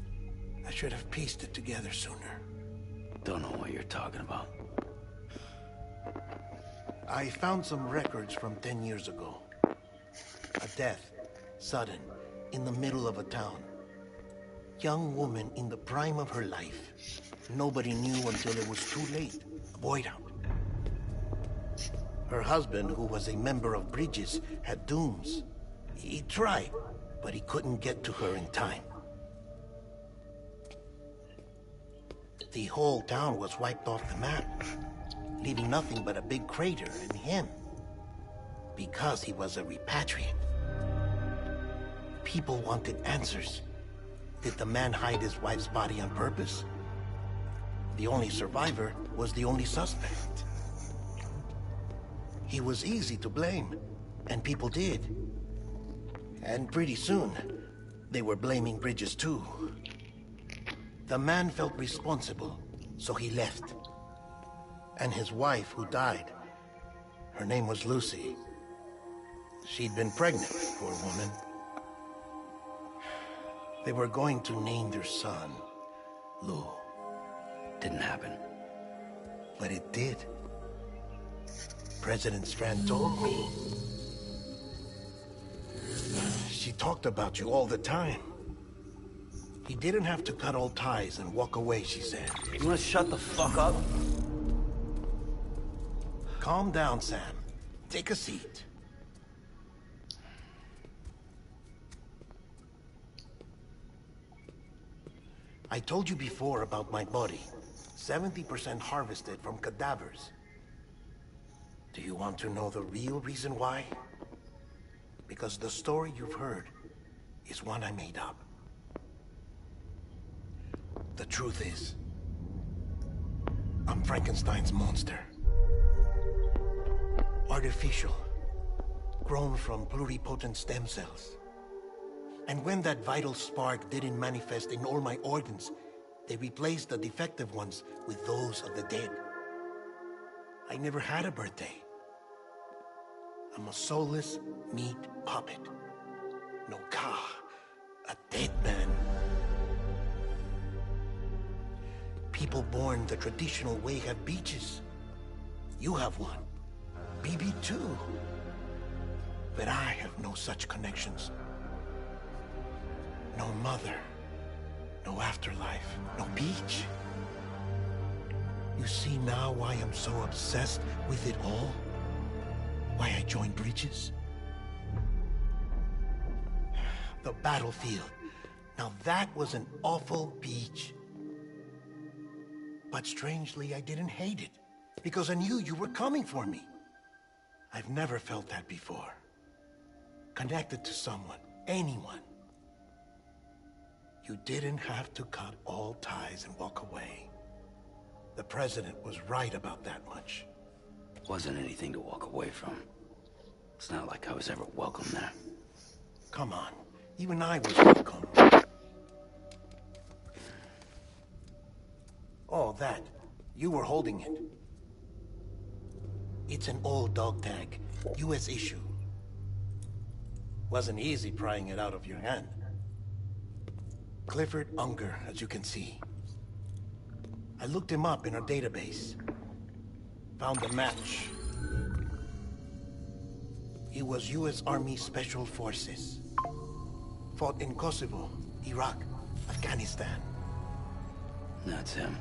S4: I should have pieced it together sooner.
S5: Don't know what you're talking about.
S4: I found some records from 10 years ago. A death, sudden, in the middle of a town. Young woman in the prime of her life. Nobody knew until it was too late. A void out. Her husband, who was a member of Bridges, had dooms. He tried, but he couldn't get to her in time. The whole town was wiped off the map, leaving nothing but a big crater and him. Because he was a repatriate. People wanted answers. Did the man hide his wife's body on purpose? The only survivor was the only suspect. He was easy to blame, and people did. And pretty soon, they were blaming Bridges too. The man felt responsible, so he left. And his wife, who died, her name was Lucy. She'd been pregnant, poor woman. They were going to name their son Lou.
S5: Didn't happen.
S4: But it did. President Strand told me. She talked about you all the time. He didn't have to cut all ties and walk away, she said.
S5: You wanna shut the fuck up?
S4: Calm down, Sam. Take a seat. I told you before about my body. 70% harvested from cadavers. Do you want to know the real reason why? Because the story you've heard is one I made up. The truth is, I'm Frankenstein's monster. Artificial, grown from pluripotent stem cells. And when that vital spark didn't manifest in all my organs, they replaced the defective ones with those of the dead. I never had a birthday. I'm a soulless meat puppet. No ka, a dead man. People born the traditional way have beaches. You have one. BB too. But I have no such connections. No mother. No afterlife. No beach. You see now why I'm so obsessed with it all? Why I joined Bridges? The battlefield. Now that was an awful beach. But strangely, I didn't hate it. Because I knew you were coming for me. I've never felt that before. Connected to someone, anyone. You didn't have to cut all ties and walk away. The president was right about that much.
S5: Wasn't anything to walk away from. It's not like I was ever welcome there.
S4: Come on, even I was welcome. Oh, that. You were holding it. It's an old dog tag, US issue. Wasn't easy prying it out of your hand. Clifford Unger, as you can see. I looked him up in our database. Found a match. He was U.S. Army Special Forces. Fought in Kosovo, Iraq, Afghanistan.
S5: That's him.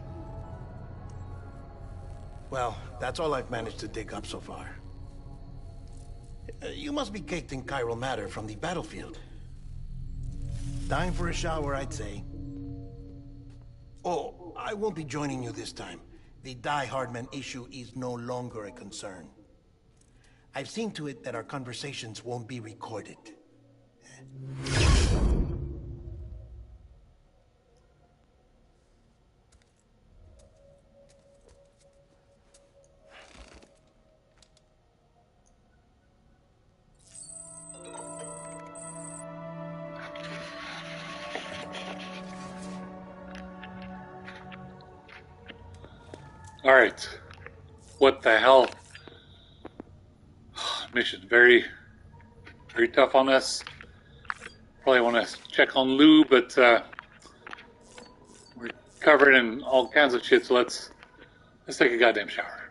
S4: Well, that's all I've managed to dig up so far. You must be caked in chiral matter from the battlefield. Time for a shower, I'd say. Oh, I won't be joining you this time. The Die Hardman issue is no longer a concern. I've seen to it that our conversations won't be recorded.
S2: Alright. What the hell? Mission very tough on us. Probably want to check on Lou, but we're covered in all kinds of shit, so let's take a goddamn shower.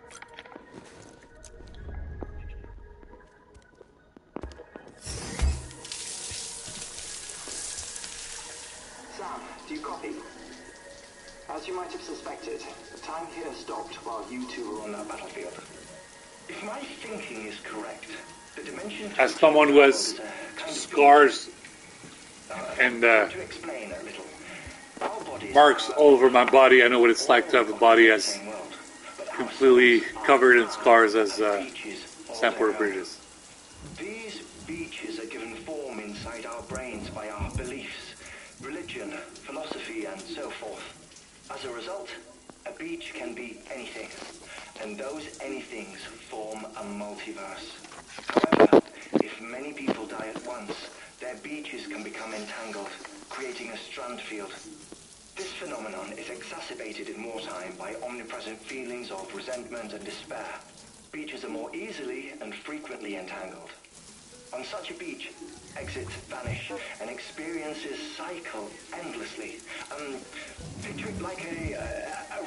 S7: Sam, do you copy? As you might have suspected, time here stopped while you two were on that battlefield. If my thinking is correct, the dimension...
S2: As someone who has scars and
S7: to explain a little. Our bodies
S2: marks all over my body, I know what it's like to have a body as completely covered in scars as Sam Porter Bridges.
S7: These beaches are given form inside our brains by our beliefs, religion, philosophy, and so forth. As a result, a beach can be anything, and those anythings form a multiverse. However, if many people die at once, their beaches can become entangled, creating a strand field. This phenomenon is exacerbated in wartime by omnipresent feelings of resentment and despair. Beaches are more easily and frequently entangled. On such a beach, exits vanish and experiences cycle endlessly. Picture it like a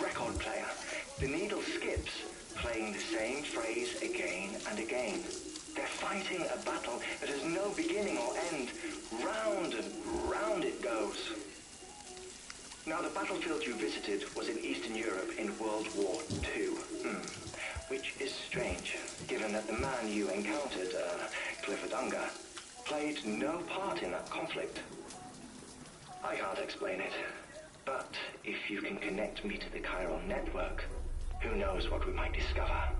S7: record player. The needle skips, playing the same phrase again and again. They're fighting a battle that has no beginning or end. Round and round it goes. Now, the battlefield you visited was in Eastern Europe in World War II. Which is strange, given that the man you encountered, Clifford Unger, played no part in that conflict. I can't explain it, but if you can connect me to the chiral network, who knows what we might discover.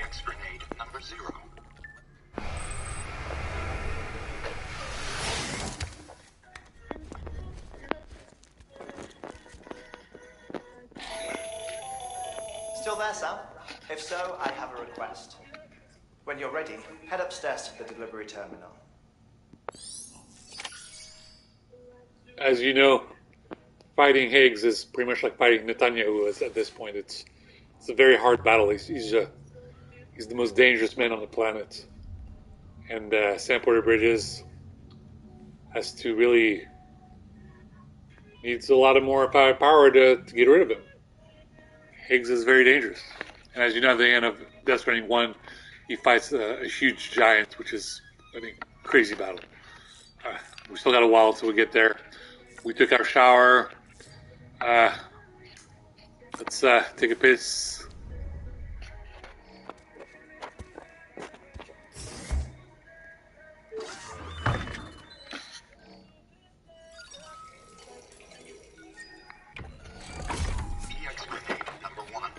S3: EX grenade number 0.
S1: Still there, Sam? If so, I have a request. When you're ready, head upstairs to the delivery terminal.
S2: As you know, fighting Higgs is pretty much like fighting Netanyahu at this point. It's a very hard battle. He's the most dangerous man on the planet. And Sam Porter Bridges has to really... needs a lot of more power to get rid of him. Higgs is very dangerous. And as you know, at the end of Death Stranding 1, he fights a huge giant, which is, I think, a crazy battle. We still got a while until we get there. We took our shower. Let's take a piss.
S3: EX grenade number 1.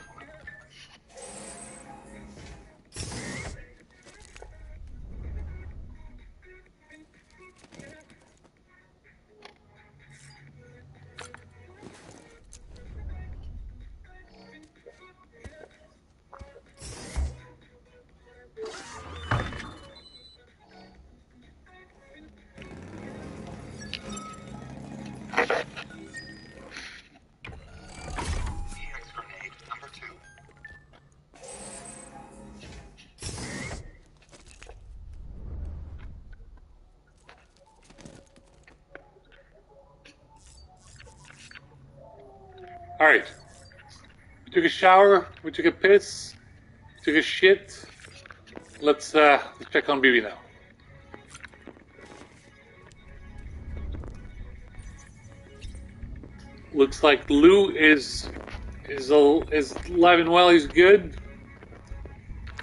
S2: All right. We took a shower. We took a piss. We took a shit. Let's check on BB now. Looks like Lou is alive and well. He's good.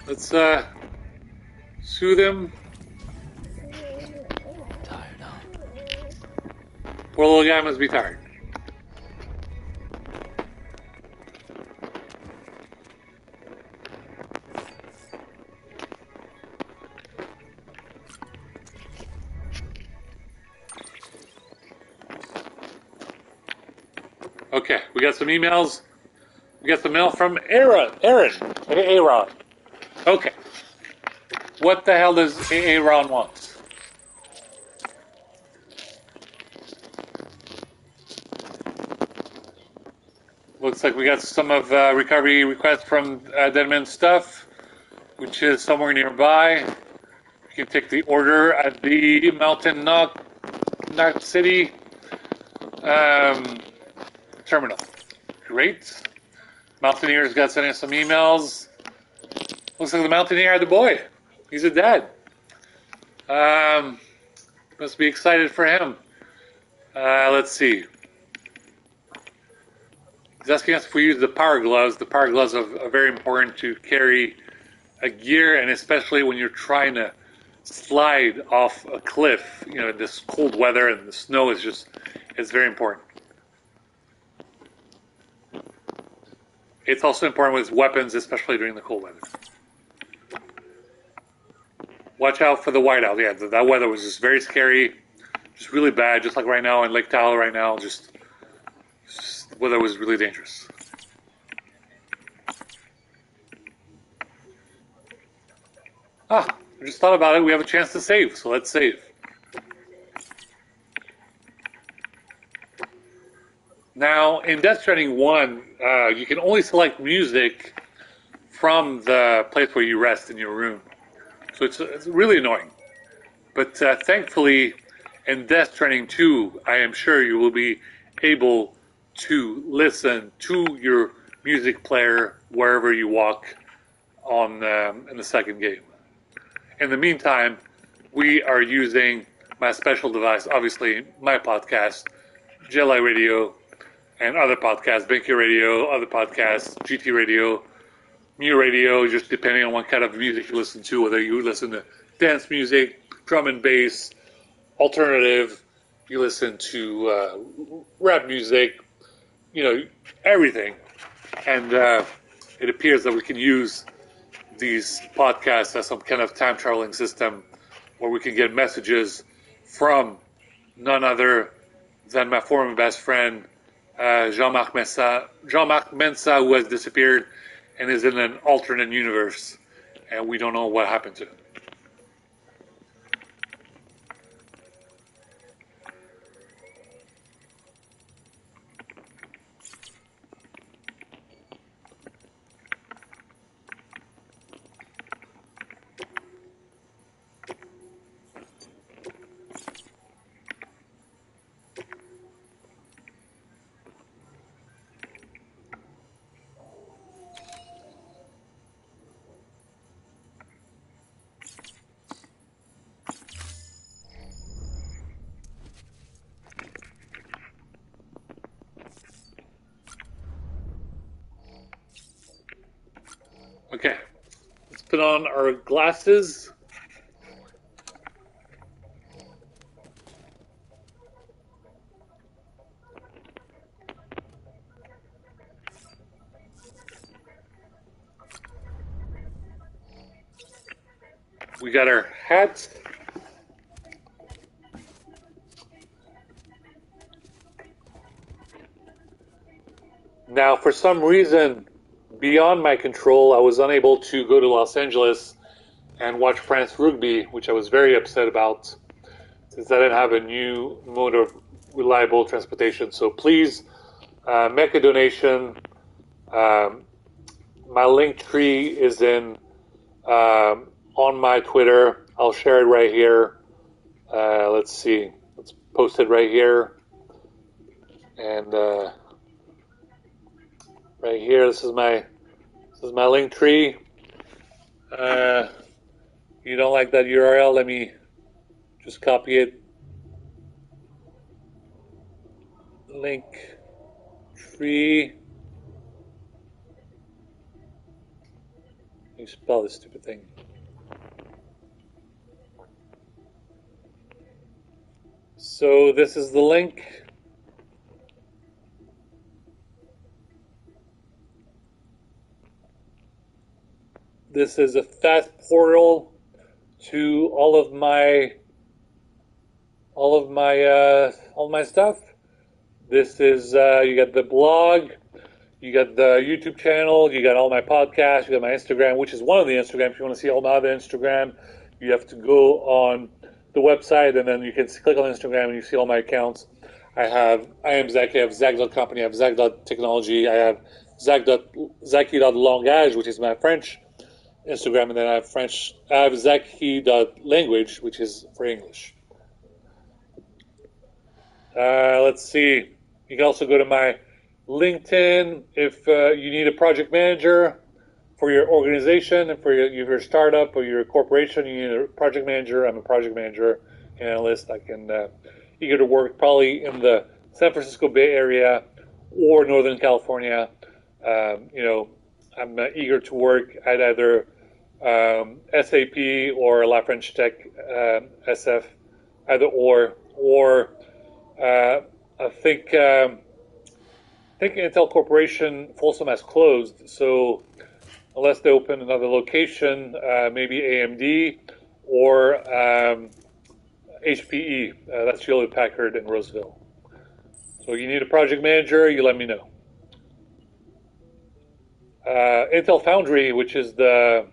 S2: Let's soothe him.
S5: Tired, huh?
S2: Poor little guy must be tired. Okay, we got some emails. We got some mail from Aaron. Aaron. Okay. What the hell does Aaron want? Looks like we got some of recovery requests from Deadman Stuff, which is somewhere nearby. You can take the order at the Mountain Knot City terminal. Great. Mountaineer's got sending us some emails. Looks like the Mountaineer had a boy. He's a dad. Must be excited for him. Let's see. He's asking us if we use the power gloves. The power gloves are very important to carry a gear, and especially when you're trying to slide off a cliff. You know, this cold weather and the snow it's very important. It's also important with weapons, especially during the cold weather. Watch out for the whiteout. Yeah, that weather was just very scary, just really bad. Just like right now in Lake Tahoe, right now, just the weather was really dangerous. I just thought about it. We have a chance to save, so let's save. Now, in Death Stranding 1, you can only select music from the place where you rest in your room. So it's really annoying. But thankfully, in Death Stranding 2, I am sure you will be able to listen to your music player wherever you walk in the second game. In the meantime, we are using my special device, obviously my podcast, JETLAG Radio, and other podcasts, Binky Radio, other podcasts, GT Radio, Mu Radio, just depending on what kind of music you listen to, whether you listen to dance music, drum and bass, alternative, you listen to rap music, everything. And it appears that we can use these podcasts as some kind of time traveling system where we can get messages from none other than my former best friend, Jean-Marc Mensa, who has disappeared and is in an alternate universe, and we don't know what happened to him. Okay, let's put on our glasses. We got our hats. Now, for some reason beyond my control, I was unable to go to Los Angeles and watch France Rugby, which I was very upset about, since I didn't have a new mode of reliable transportation. So please make a donation. My link tree is on my Twitter. I'll share it right here. Let's see. Let's post it right here. And right here. This is my link tree. You don't like that URL? Let me just copy it. Link tree. You spell this stupid thing. So this is the link. This is a fast portal to all of my stuff. This is you got the blog, you got the YouTube channel, you got all my podcasts, you got my Instagram, which is one of the Instagrams. If you want to see all my other Instagram, you have to go on the website, and then you can click on Instagram and you see all my accounts. I am Zach. I have Zach.company. I have Zach.technology. I have Zaki.langage, which is my French Instagram, and then I have Zaki.language, which is for English. Let's see. You can also go to my LinkedIn if you need a project manager for your organization and for your startup or your corporation. You need a project manager. I'm a project manager analyst. I can eager to work probably in the San Francisco Bay Area or Northern California. I'm eager to work at either SAP or La French Tech SF, either or I think Intel Corporation Folsom has closed, so unless they open another location, maybe AMD or HPE, that's Hewlett Packard in Roseville. So you need a project manager, you let me know. Intel Foundry, which is the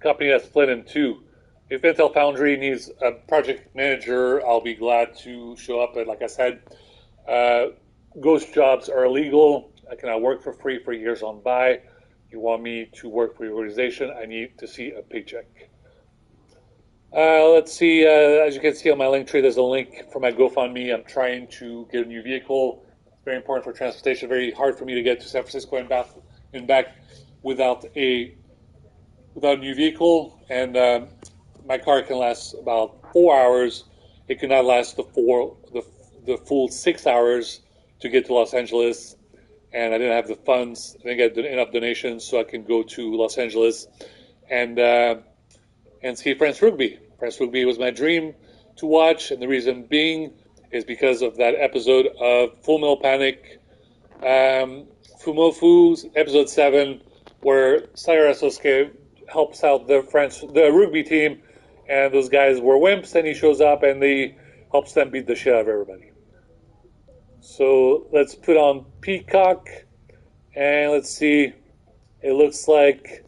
S2: company that's split in two. If Intel Foundry needs a project manager, I'll be glad to show up. But like I said, ghost jobs are illegal. I cannot work for free for years on by. You want me to work for your organization, I need to see a paycheck. Let's see, as you can see on my link tree, there's a link for my GoFundMe. I'm trying to get a new vehicle. It's very important for transportation. Very hard for me to get to San Francisco and back without a new vehicle. And my car can last about 4 hours. It cannot last the full 6 hours to get to Los Angeles. And I didn't have the funds. I didn't get enough donations so I can go to Los Angeles and see France Rugby. France Rugby was my dream to watch, and the reason being is because of that episode of Full Metal Panic, Fumofu, episode 7, where Sayara Sosuke helps out the rugby team, and those guys were wimps, and he shows up and he helps them beat the shit out of everybody. So let's put on Peacock, and let's see. It looks like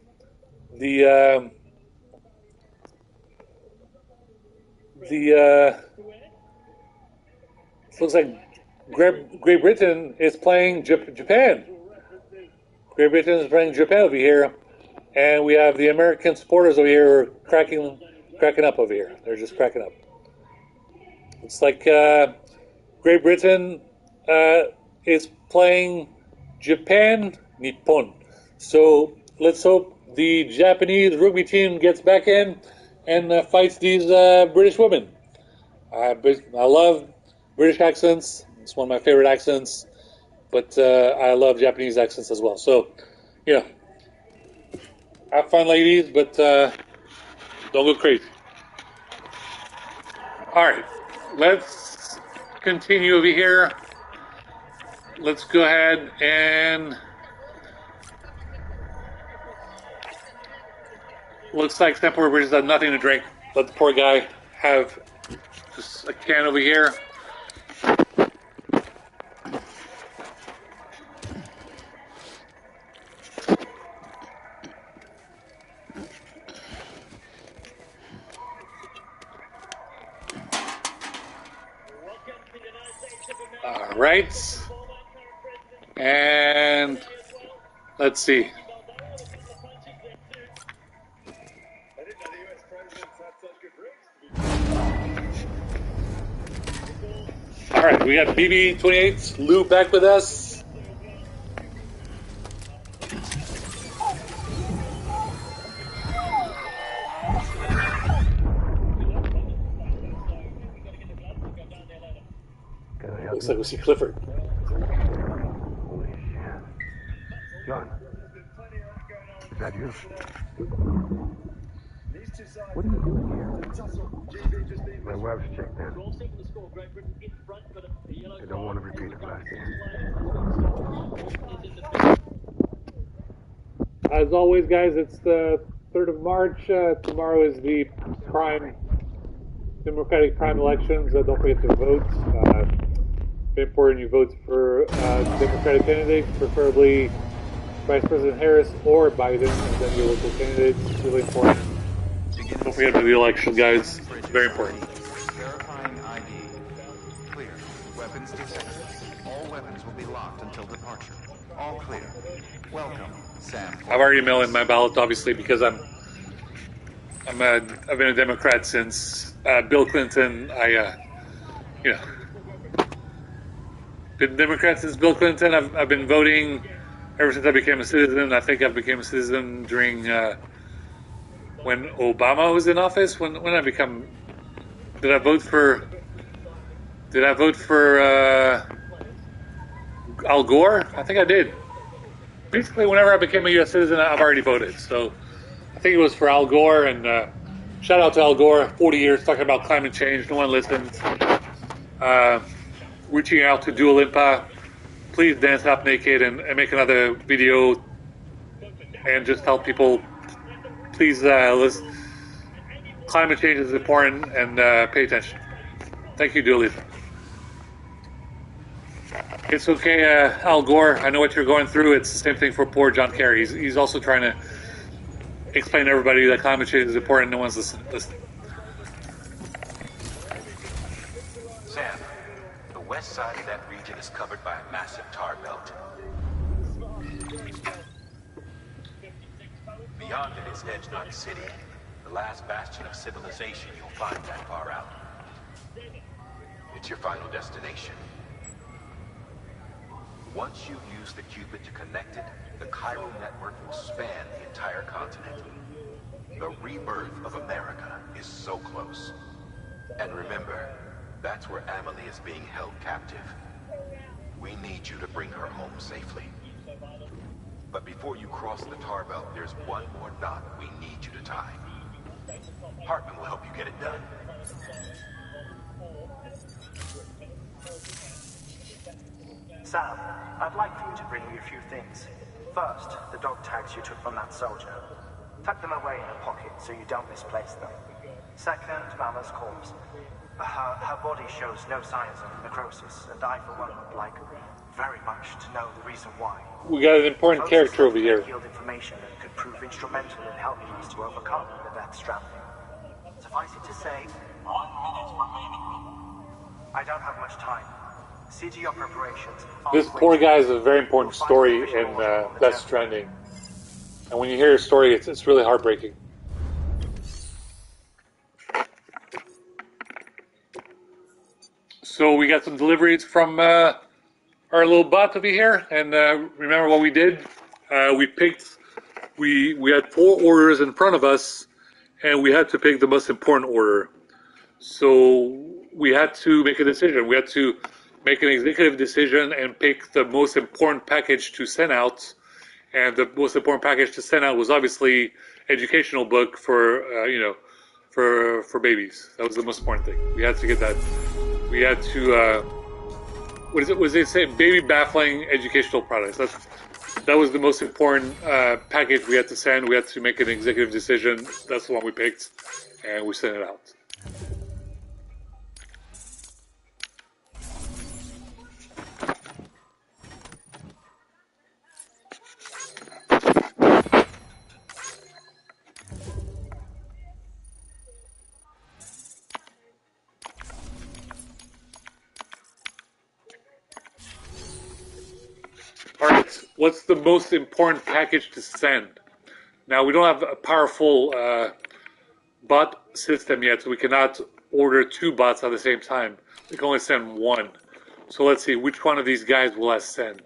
S2: looks like Great Britain is playing Japan. Great Britain is playing Japan over here, and we have the American supporters over here cracking up over here. They're just cracking up. It's like Great Britain is playing Japan, Nippon. So let's hope the Japanese rugby team gets back in and fights these British women. I love British accents. It's one of my favorite accents. But I love Japanese accents as well. So, have fun, ladies, but don't go crazy. All right, let's continue over here. Let's go ahead and looks like Stamford Bridges has nothing to drink. Let the poor guy have just a can over here. All right. And let's see. All right, we got BB28 Lou back with us. Looks like we see Clifford.
S6: Holy shit. John. Is that you? What are you doing here? My wife's checked in. I don't want to repeat of last year.
S2: As always, guys, it's the 3rd of March. Tomorrow is the Democratic prime elections. Don't forget to vote. Very important you vote for Democratic candidates, preferably Vice President Harris or Biden, and then your local candidates. Really important. Don't forget about the election, guys. It's very important.
S8: Verifying ID. Clear. Weapons detected. All weapons will be locked until departure. All clear. Welcome, Sam.
S2: I've already mailed in my ballot, obviously, because I've been a Democrat since Bill Clinton. Been a Democrat since Bill Clinton. I've been voting ever since I became a citizen. I think I became a citizen during when Obama was in office. When I become, did I vote for Al Gore? I think I did. Basically, whenever I became a U.S. citizen, I've already voted. So I think it was for Al Gore, and shout out to Al Gore. 40 years talking about climate change. No one listened. Reaching out to Dua Lipa. Please dance half naked and make another video and just tell people, please, climate change is important and pay attention. Thank you, Dua Lipa. It's okay, Al Gore. I know what you're going through. It's the same thing for poor John Kerry. He's also trying to explain to everybody that climate change is important. No one's listening.
S8: Sam, the west side of that region is covered by a massive tar belt. Beyond it is Edge Knot City, the last bastion of civilization you'll find that far out. It's your final destination. Once you use the qubit to connect it, the Cairo network will span the entire continent. The rebirth of America is so close. And remember, that's where Amelie is being held captive. We need you to bring her home safely. But before you cross the tar belt, there's one more knot we need you to tie. Hartman will help you get it done.
S1: Sam, I'd like for you to bring me a few things. First, the dog tags you took from that soldier. Tuck them away in a pocket so you don't misplace them. Second, Mama's corpse. Her body shows no signs of necrosis, and I, for one, would like very much to know the reason why.
S2: We got an important character over here.
S1: Yield information that could prove instrumental in helping us to overcome the death stranding. Suffice it to say, 1 minute remaining. I don't have much time. See to your preparations.
S2: This poor guy is a very important story in Death Stranding. And when you hear his story, it's really heartbreaking. So we got some deliveries from our little bot over here. And remember what we did? We had 4 orders in front of us, and we had to pick the most important order. So we had to make a decision. We had to make an executive decision and pick the most important package to send out. And the most important package to send out was obviously educational book for for babies. That was the most important thing. We had to get that. We had to what is it? Was it say baby baffling educational products? That was the most important package we had to send. We had to make an executive decision. That's the one we picked, and we sent it out. Alright, what's the most important package to send? Now, we don't have a powerful bot system yet, so we cannot order 2 bots at the same time. We can only send 1. So let's see, which one of these guys will I send?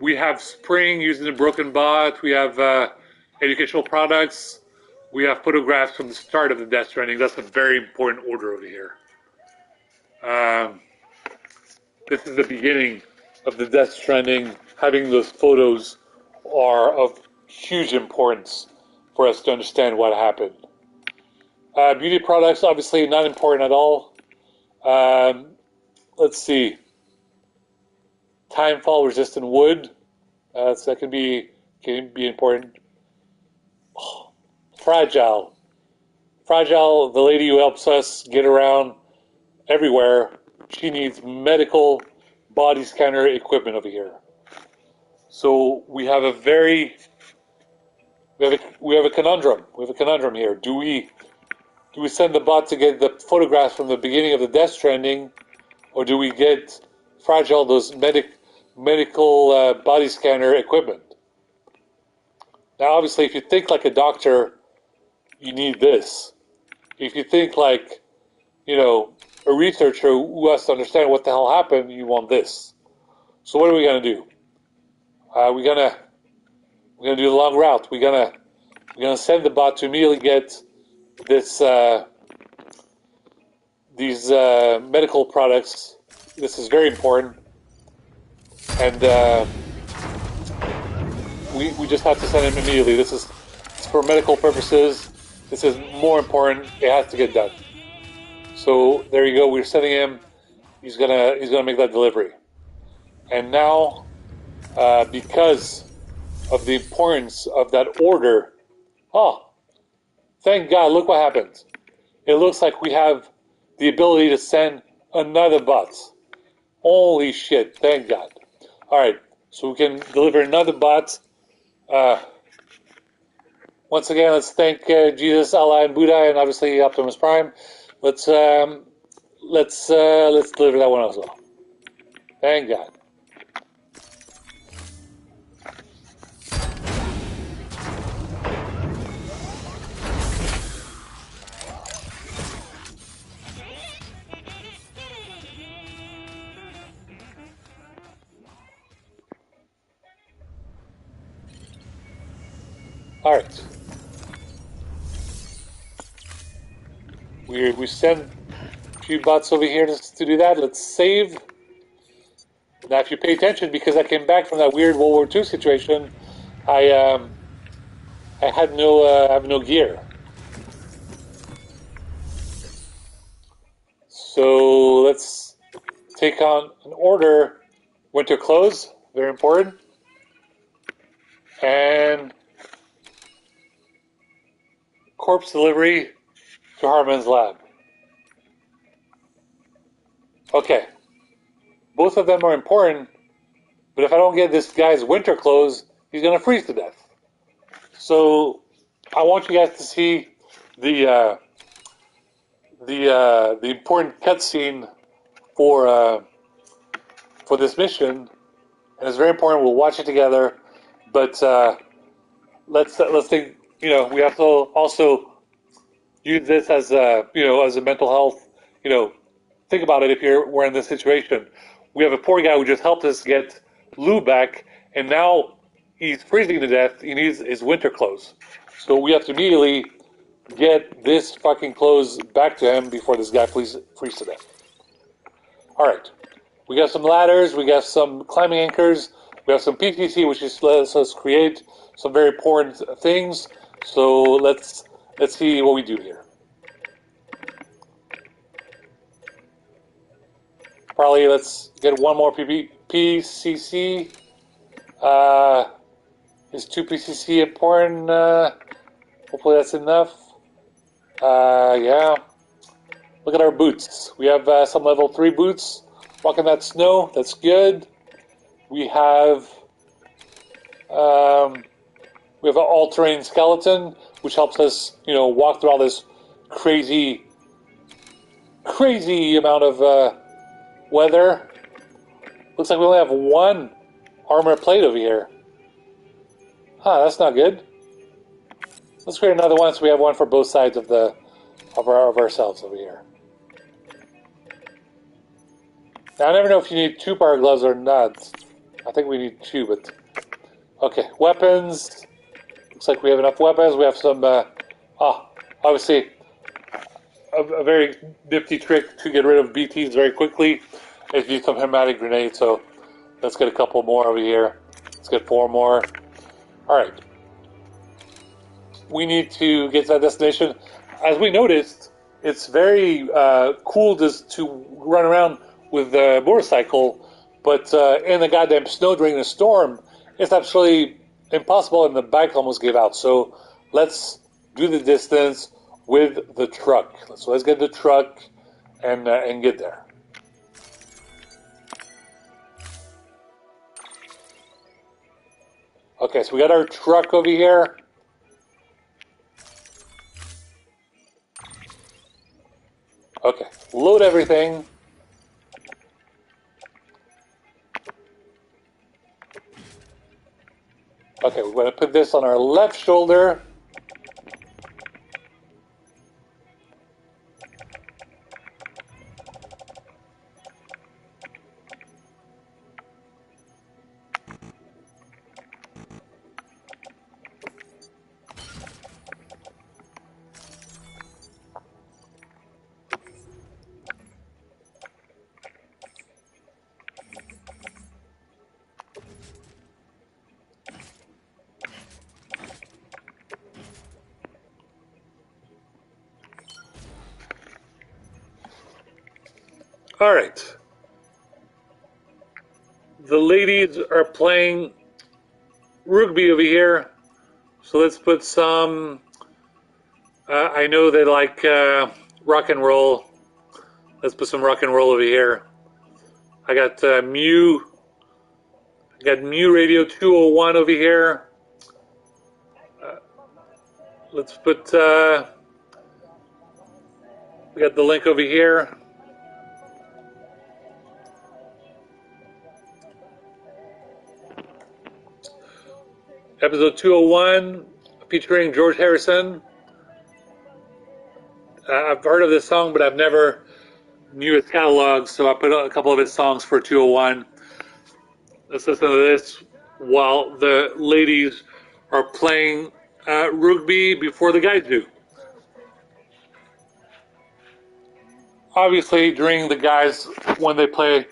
S2: We have Spring using the broken bot. We have educational products. We have photographs from the start of the Death Stranding. That's a very important order over here. This is the beginning of the Death Stranding. Having those photos are of huge importance for us to understand what happened. Beauty products, obviously not important at all. Let's see. Time fall resistant wood. So that can be important. Oh, fragile. Fragile, the lady who helps us get around everywhere, she needs medical body scanner equipment over here. So we have a conundrum. We have a conundrum here. Do we send the bot to get the photographs from the beginning of the Death Stranding, or do we get fragile those medical body scanner equipment? Now, obviously, if you think like a doctor, you need this. If you think like, a researcher who has to understand what the hell happened, you want this. So what are we gonna do? We're gonna do the long route. We're gonna send the bot to immediately get this these medical products. This is very important, and we just have to send him immediately. It's for medical purposes. This is more important. It has to get done. So there you go. We're sending him. He's gonna make that delivery. And now, because of the importance of that order, thank God! Look what happens. It looks like we have the ability to send another bot. Holy shit! Thank God. All right, so we can deliver another bot. Once again, let's thank Jesus, Allah, and Buddha, and obviously Optimus Prime. Let's deliver that one as well. Thank God. All right. We send a few bots over here to do that. Let's save. Now, if you pay attention, because I came back from that weird World War II situation, I have no gear. So let's take on an order. Winter clothes, very important, and corpse delivery to Harman's lab. Okay, both of them are important, but if I don't get this guy's winter clothes, he's gonna freeze to death. So I want you guys to see the important cutscene for this mission, and it's very important. We'll watch it together, but let's think. We have to also use this as as a mental health. Think about it. If we're in this situation, we have a poor guy who just helped us get Lou back, and now he's freezing to death. He needs his winter clothes, so we have to immediately get this fucking clothes back to him before this guy freezes to death. All right, we got some ladders, we got some climbing anchors, we have some PCC, which lets us create some very important things. So let's see what we do here. Probably let's get one more PCC. Is 2 PCC important? Hopefully that's enough. Yeah. Look at our boots. We have some level 3 boots. Walking that snow. That's good. We have an all-terrain skeleton, which helps us, walk through all this crazy amount of weather. Looks like we only have one armor plate over here. That's not good. Let's create another one so we have one for both sides of ourselves over here. Now I never know if you need 2 power gloves or not. I think we need 2, but okay. Weapons. Looks like we have enough weapons. We have some. Obviously, a very nifty trick to get rid of BTs very quickly is use some hermetic grenades. So let's get a couple more over here. Let's get 4 more. All right. We need to get to that destination. As we noticed, it's very cool just to run around with the motorcycle, but in the goddamn snow during the storm, it's absolutely impossible, and the bike almost gave out. So let's do the distance with the truck. So let's get the truck and get there. Okay, so we got our truck over here. Okay, load everything. Okay, we're going to put this on our left shoulder. All right. The ladies are playing rugby over here. So let's put some, I know they like rock and roll. Let's put some rock and roll over here. I got Mew Radio 201 over here. Let's put, we got the link over here. Episode 201, featuring George Harrison. I've heard of this song, but I've never knew its catalog, so I put a couple of its songs for 201. Let's listen to this while the ladies are playing rugby before the guys do. Obviously, during the guys, when they play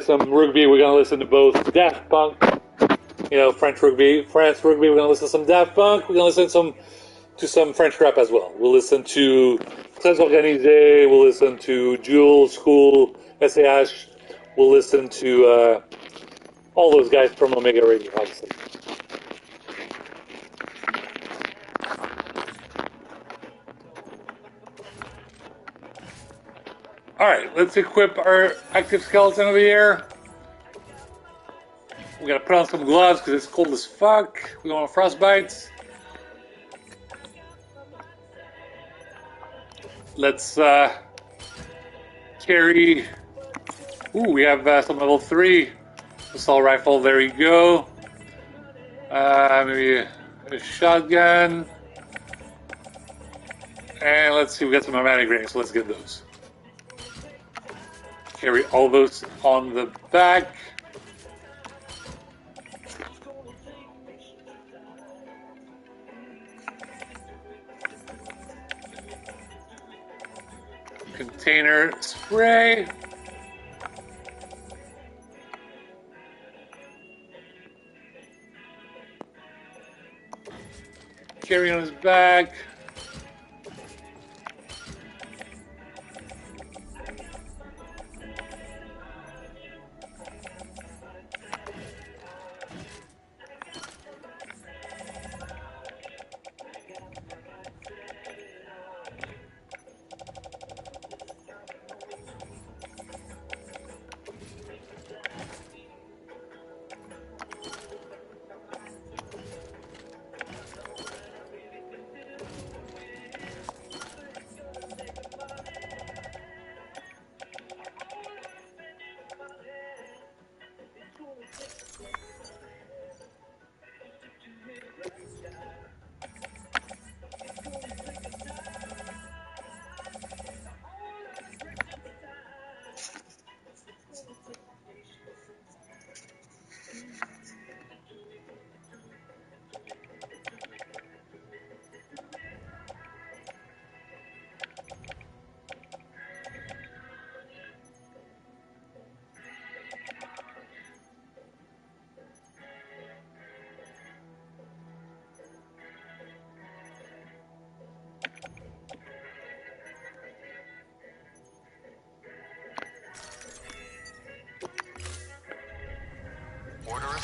S2: some rugby, we're gonna listen to both Daft Punk, France rugby, we're going to listen to some Daft Punk, we're going to listen to some French rap as well. We'll listen to Très Organisé, we'll listen to Jules, School, SAH, we'll listen to all those guys from Omega Radio, obviously. Alright, let's equip our active skeleton over here. We gotta put on some gloves because it's cold as fuck. We don't want frostbites. Let's carry. Ooh, we have some level 3 assault rifle. There we go. Maybe a shotgun. And let's see, we got some automatic grenades, so let's get those. Carry all those on the back. Container spray. Carry on his back.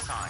S3: sign.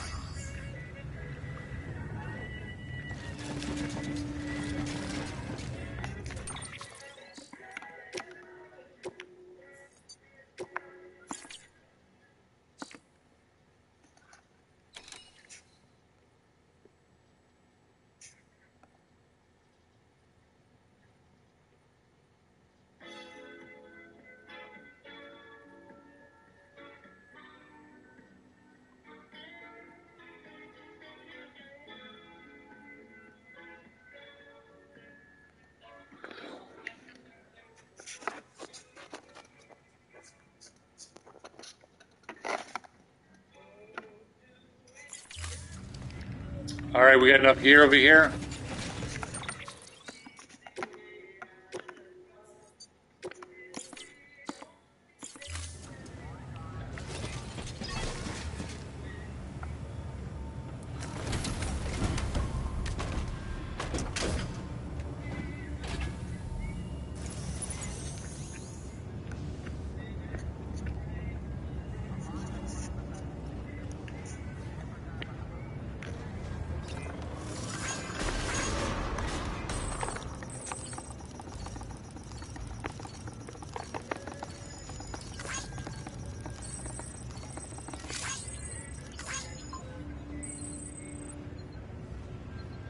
S2: All right, we got enough gear over here.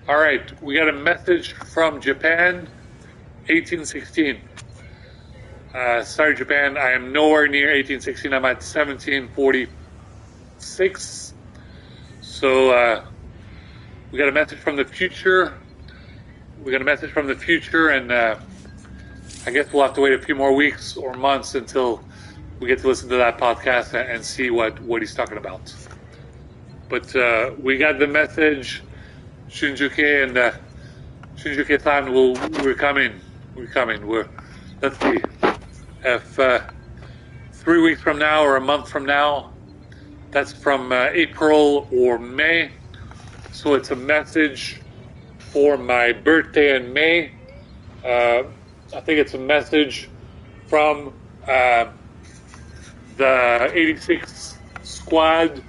S2: All right, we got a message from Japan, 1816. Sorry, Japan, I am nowhere near 1816. I'm at 1746. So we got a message from the future. And I guess we'll have to wait a few more weeks or months until we get to listen to that podcast and see what he's talking about. But we got the message. Shinjuke and Shinjuke-san, we're coming. Let's see. If 3 weeks from now or a month from now, that's from April or May. So it's a message for my birthday in May. I think it's a message from the 86 squad.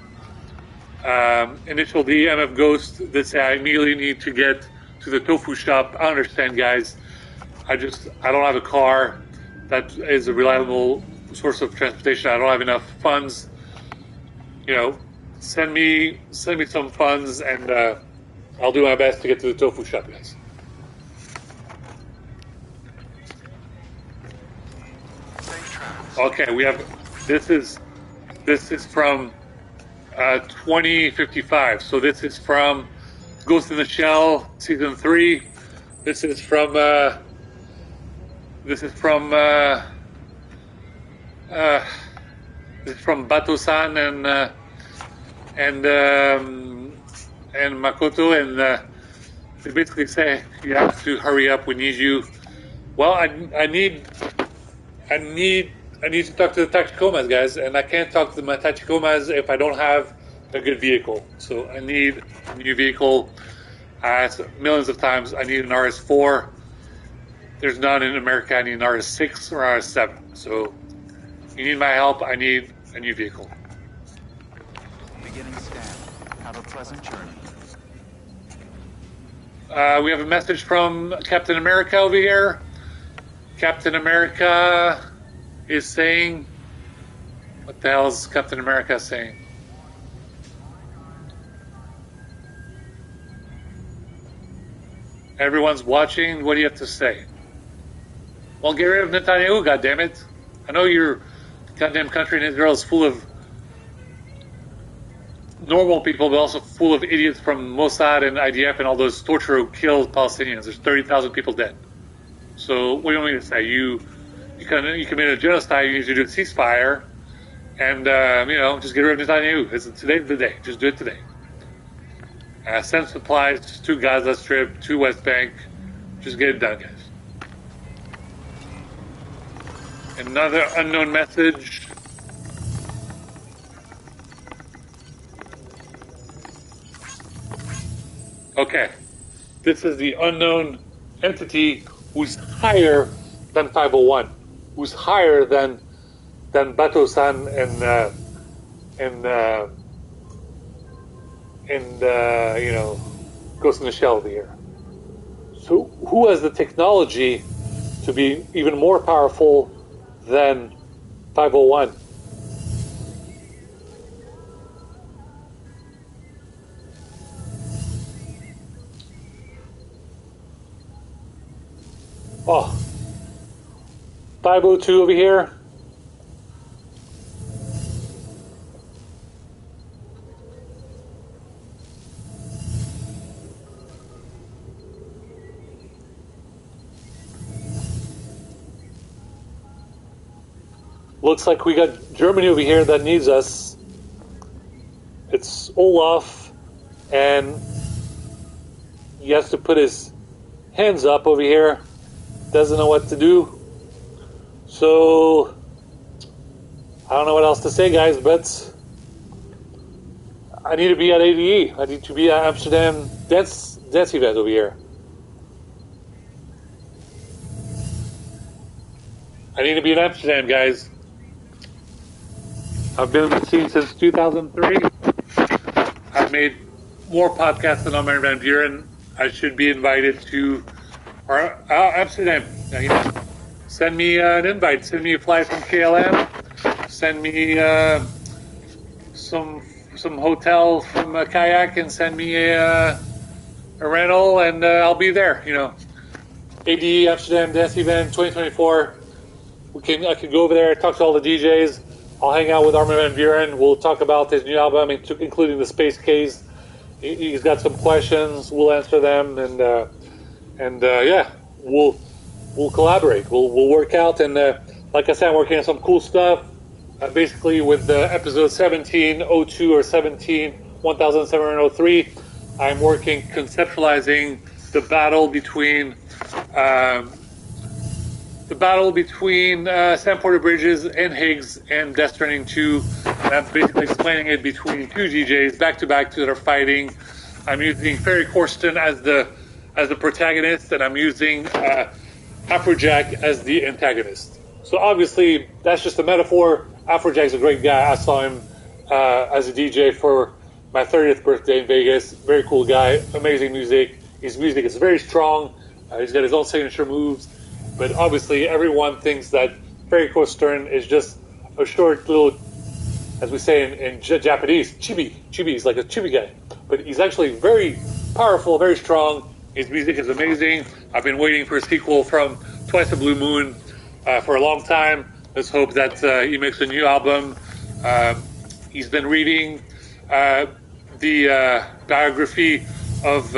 S2: Initial D, MF Ghost, that say I immediately need to get to the tofu shop. I understand, guys. I don't have a car that is a reliable source of transportation. I don't have enough funds. You know, send me some funds, and I'll do my best to get to the tofu shop, guys. Okay, we have this is from 2055. So this is from Ghost in the Shell season 3. This is from Bato-san and Makoto, and they basically say you have to hurry up. We need you. Well, I need to talk to the Tachikomas, guys, and I can't talk to my Tachikomas if I don't have a good vehicle. So I need a new vehicle. I asked millions of times. I need an RS4. There's none in America. I need an RS6 or RS7. So you need my help. I need a new vehicle.
S9: Beginning scan. Have a pleasant journey.
S2: We have a message from Captain America over here. Captain America is saying, what the hell is Captain America saying? Everyone's watching. What do you have to say? Well, get rid of Netanyahu, goddammit. I know your goddamn country in Israel is full of normal people, but also full of idiots from Mossad and IDF and all those torture who killed Palestinians. There's 30,000 people dead. So what do you want me to say? You committed a genocide. You need to do a ceasefire, and just get rid of Netanyahu. Today's the day. Just do it today. Send supplies to Gaza Strip, to West Bank. Just get it done, guys. Another unknown message. Okay, this is the unknown entity who's higher than 501, who's higher than and Ghost in the Shell over here. So who has the technology to be even more powerful than 501? Oh, 502 over here. Looks like we got Germany over here that needs us. It's Olaf, and he has to put his hands up over here. Doesn't know what to do. So, I don't know what else to say, guys, but I need to be at ADE. I need to be at Amsterdam Dance event over here. I need to be in Amsterdam, guys. I've been in the scene since 2003. I've made more podcasts than Armin van Buren. I should be invited to Amsterdam. Now, send me an invite. Send me a flight from KLM. Send me some hotel from a kayak, and send me a rental, and I'll be there. ADE Amsterdam Dance Event 2024. I can go over there, talk to all the DJs. I'll hang out with Armin van Buren. We'll talk about his new album, including the Space Case. He's got some questions. We'll answer them, and yeah, we'll collaborate. We'll work out, and like I said, I'm working on some cool stuff. Basically, with episode 1702 or 1703, I'm working conceptualizing the battle between Sam Porter Bridges and Higgs and Death Stranding 2. And I'm basically explaining it between two DJs back to back that are fighting. I'm using Ferry Corsten as the protagonist, and I'm using Afrojack as the antagonist. So obviously that's just a metaphor. Afrojack's a great guy. I saw him as a DJ for my 30th birthday in Vegas. Very cool guy, amazing music. His music is very strong. He's got his own signature moves. But obviously everyone thinks that Ferry Corsten is just a short little, as we say in Japanese, chibi. Chibi is like a chibi guy. But he's actually very powerful, very strong. His music is amazing. I've been waiting for a sequel from Twice a Blue Moon for a long time. Let's hope that he makes a new album. He's been reading the biography of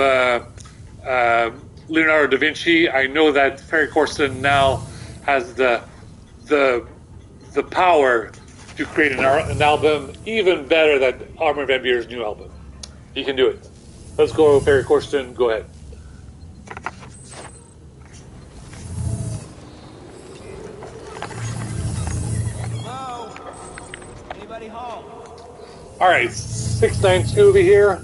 S2: Leonardo da Vinci. I know that Ferry Corsten now has the power to create an album even better than Armin van Buren's new album. He can do it. Let's go, Ferry Corsten. Go ahead.
S10: Hello? Anybody home?
S2: All right, 692 over here.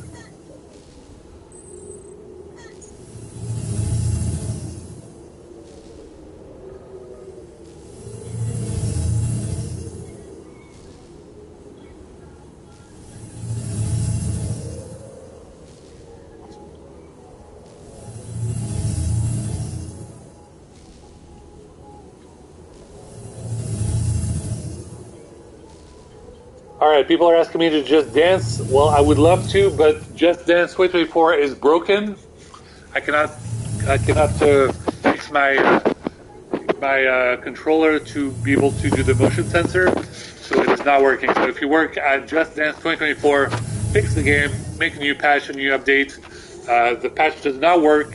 S2: All right, people are asking me to Just Dance. Well, I would love to, but Just Dance 2024 is broken. I cannot fix my controller to be able to do the motion sensor, so it is not working. So if you work at Just Dance 2024, fix the game, make a new patch, a new update. The patch does not work,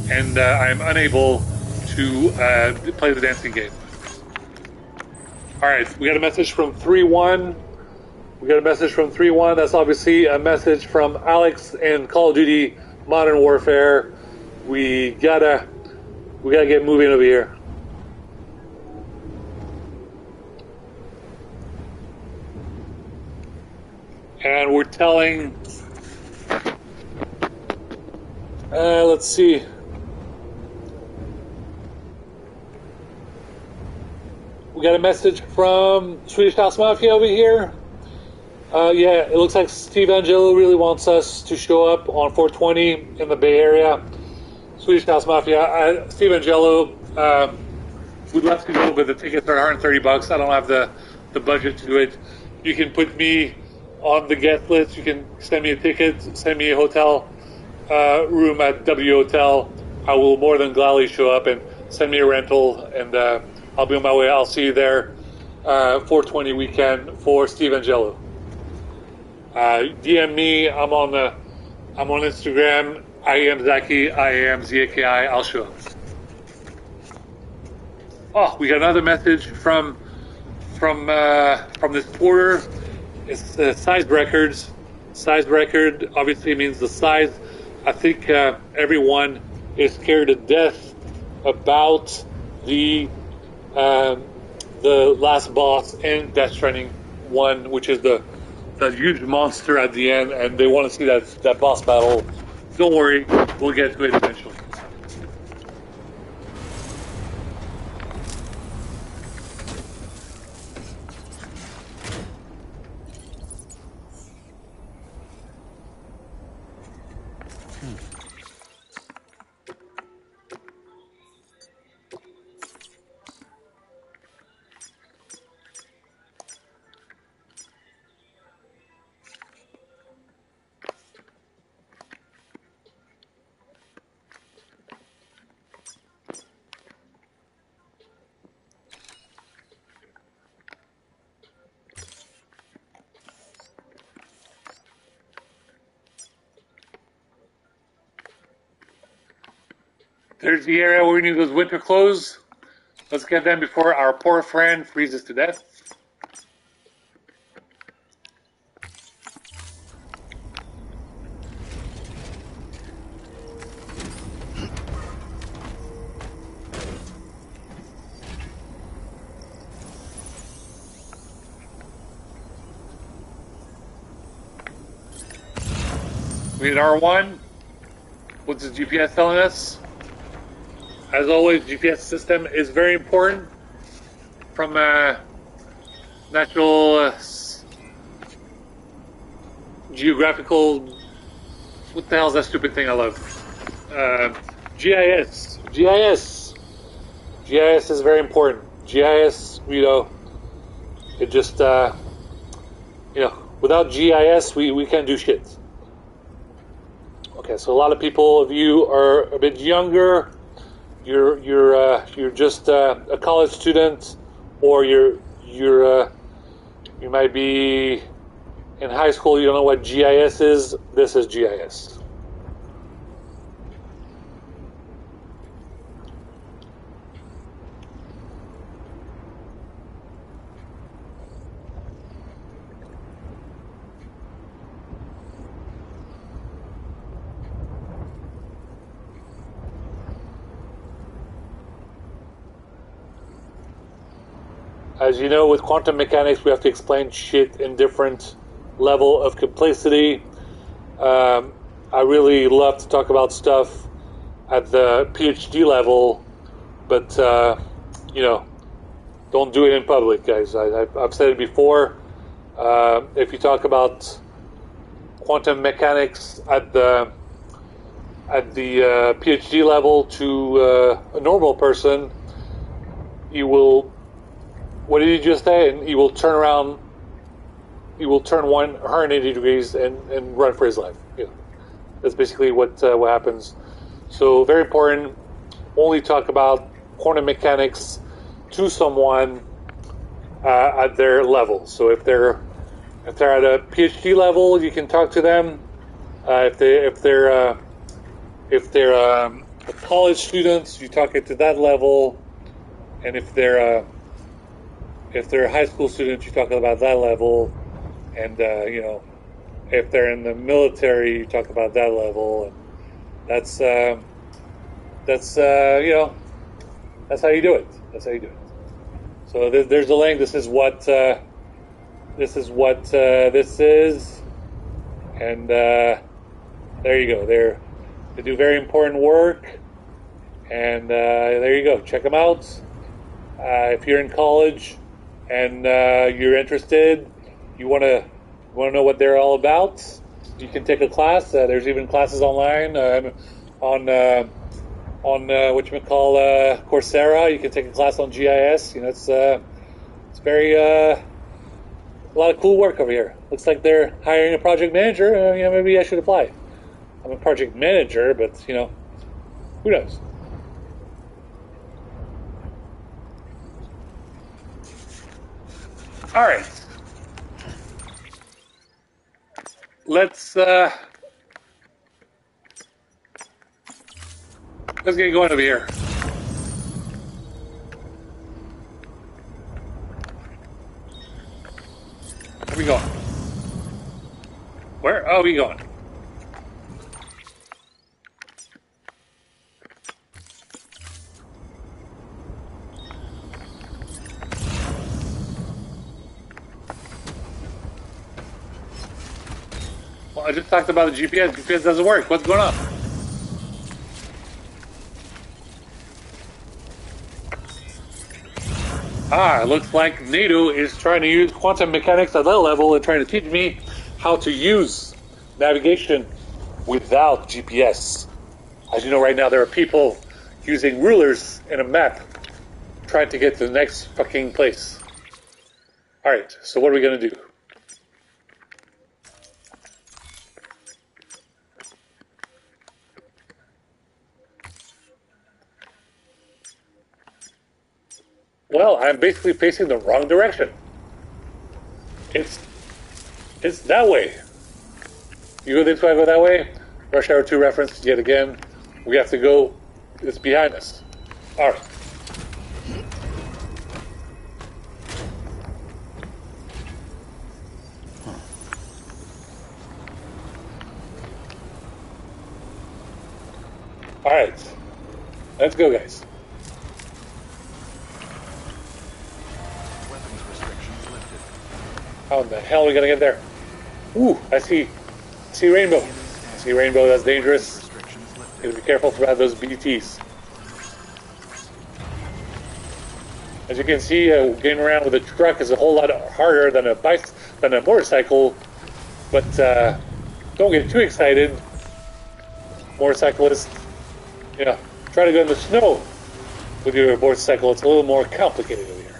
S2: and I am unable to play the dancing game. All right, we got a message from 3-1. We got a message from 3-1. That's obviously a message from Alex in Call of Duty Modern Warfare. We gotta get moving over here. And we're telling, let's see. We got a message from Swedish House Mafia over here. Yeah, it looks like Steve Angelo really wants us to show up on 420 in the Bay Area. Swedish House Mafia. Steve Angelo, we'd love to go, but the tickets are $130. I don't have the budget to do it. You can put me on the guest list. You can send me a ticket, send me a hotel room at W Hotel. I will more than gladly show up, and send me a rental, and I'll be on my way. I'll see you there 420 weekend for Steve Angelo. DM me. I'm on Instagram. I am Zaki. I am Zaki. I'll show up. Oh, we got another message from this porter. It's size records. Size record obviously means the size. I think everyone is scared to death about the last boss in Death Stranding 1, which is that huge monster at the end, and they want to see that boss battle. Don't worry, we'll get to it eventually. There's the area where we need those winter clothes. Let's get them before our poor friend freezes to death. We need R1. What's the GPS telling us? As always, GPS system is very important from natural geographical. What the hell is that stupid thing I love? GIS. GIS is very important. GIS, it just without GIS we can't do shit. Okay, so a lot of people of you are a bit younger. You're just a college student, or you might be in high school. You don't know what GIS is. This is GIS. As you know, with quantum mechanics, we have to explain shit in different level of complexity. I really love to talk about stuff at the PhD level, but don't do it in public, guys. I've said it before. If you talk about quantum mechanics at the PhD level to a normal person, you will. What did you just say? And he will turn around. He will turn 180 degrees and run for his life. That's basically what happens. So very important. Only talk about quantum mechanics to someone at their level. So if they're at a PhD level, you can talk to them. If they're college students, you talk it to that level. And if they're high school students, you talk about that level, and if they're in the military, you talk about that level, and that's how you do it. That's how you do it. So there's the link. This is what this is, and there you go. They do very important work, and there you go. Check them out. If you're in college and you're interested, you want to Want to know what they're all about? You can take a class. There's even classes online on Coursera. You can take a class on GIS. You know, it's very a lot of cool work over here. Looks like they're hiring a project manager. You know, maybe I should apply. I'm a project manager, but you know, who knows? All right. Let's get going over here. Where are we going? Where are we going? Well, I just talked about the GPS. GPS doesn't work. What's going on? It looks like NATO is trying to use quantum mechanics at that level and trying to teach me how to use navigation without GPS. As you know, right now there are people using rulers and a map trying to get to the next fucking place. Alright, so what are we going to do? Well, I'm basically facing the wrong direction. It's that way. You go this way, I go that way. Rush Hour 2 reference yet again. We have to go. It's behind us. Alright. Alright. Let's go, guys.
S9: Weapons restrictions lifted.
S2: How the hell are we gonna get there? Ooh, I see rainbow. I see rainbow, that's dangerous. Gotta be careful about those BTs. As you can see, getting around with a truck is a whole lot harder than a motorcycle. But don't get too excited, motorcyclists. Yeah, try to go in the snow with your motorcycle. It's a little more complicated over here.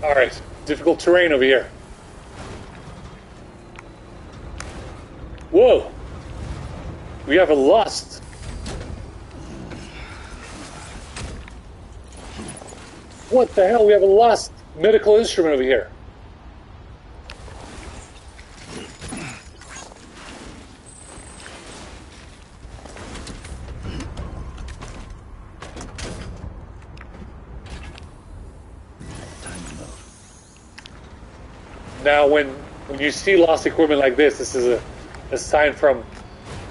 S2: Alright, difficult terrain over here. Whoa! We have a lost. What the hell? We have a lost medical instrument over here. Now, when you see lost equipment like this is a sign from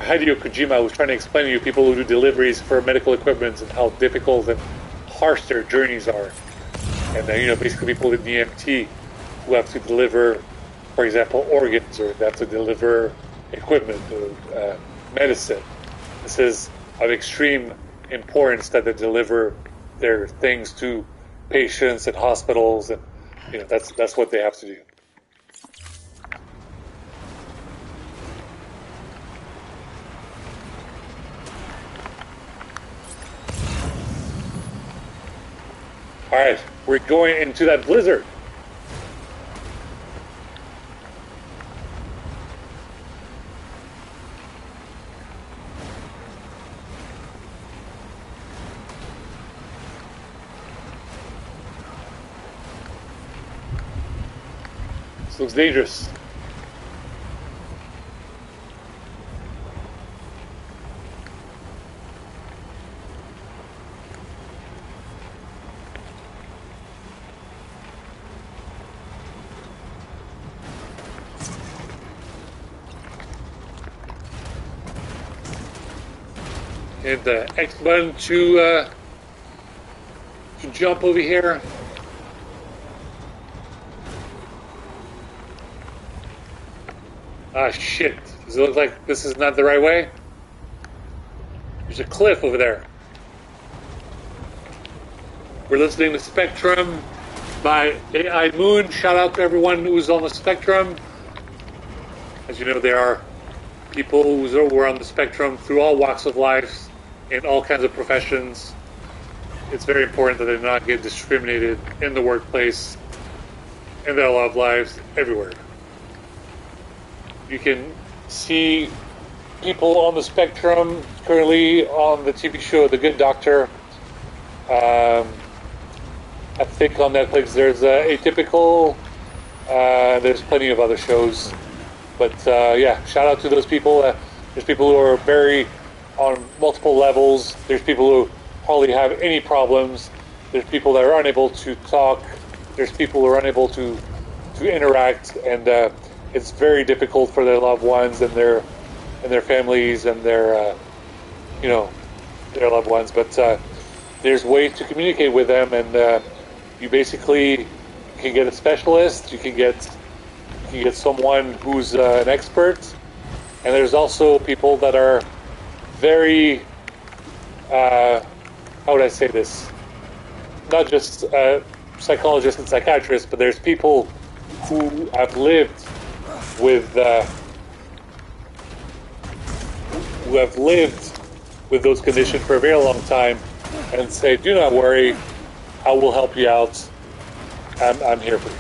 S2: Hideo Kojima, who's trying to explain to you people who do deliveries for medical equipment and how difficult and harsh their journeys are. And then, basically people in EMT who have to deliver, for example, organs, or they have to deliver equipment, or medicine. This is of extreme importance that they deliver their things to patients and hospitals, and that's what they have to do. Alright, we're going into that blizzard. This looks dangerous. Hit the X button to jump over here. Ah, shit. Does it look like this is not the right way? There's a cliff over there. We're listening to Spectrum by AI Moon. Shout out to everyone who's on the Spectrum. As you know, there are people who are on the spectrum through all walks of life, in all kinds of professions. It's very important that they not get discriminated in the workplace, in their love lives, everywhere. You can see people on the spectrum currently on the TV show The Good Doctor. I think on Netflix there's Atypical. There's plenty of other shows. But yeah, shout out to those people. There's people who are very on multiple levels. There's people who hardly have any problems. There's people that are unable to talk. There's people who are unable to interact, and it's very difficult for their loved ones and their families and their their loved ones. But there's ways to communicate with them, and you basically can get a specialist. You can get someone who's an expert, and there's also people that are very, how would I say this? Not just psychologists and psychiatrists, but there's people who have lived with those conditions for a very long time, and say, "Do not worry, I will help you out. I'm here for you."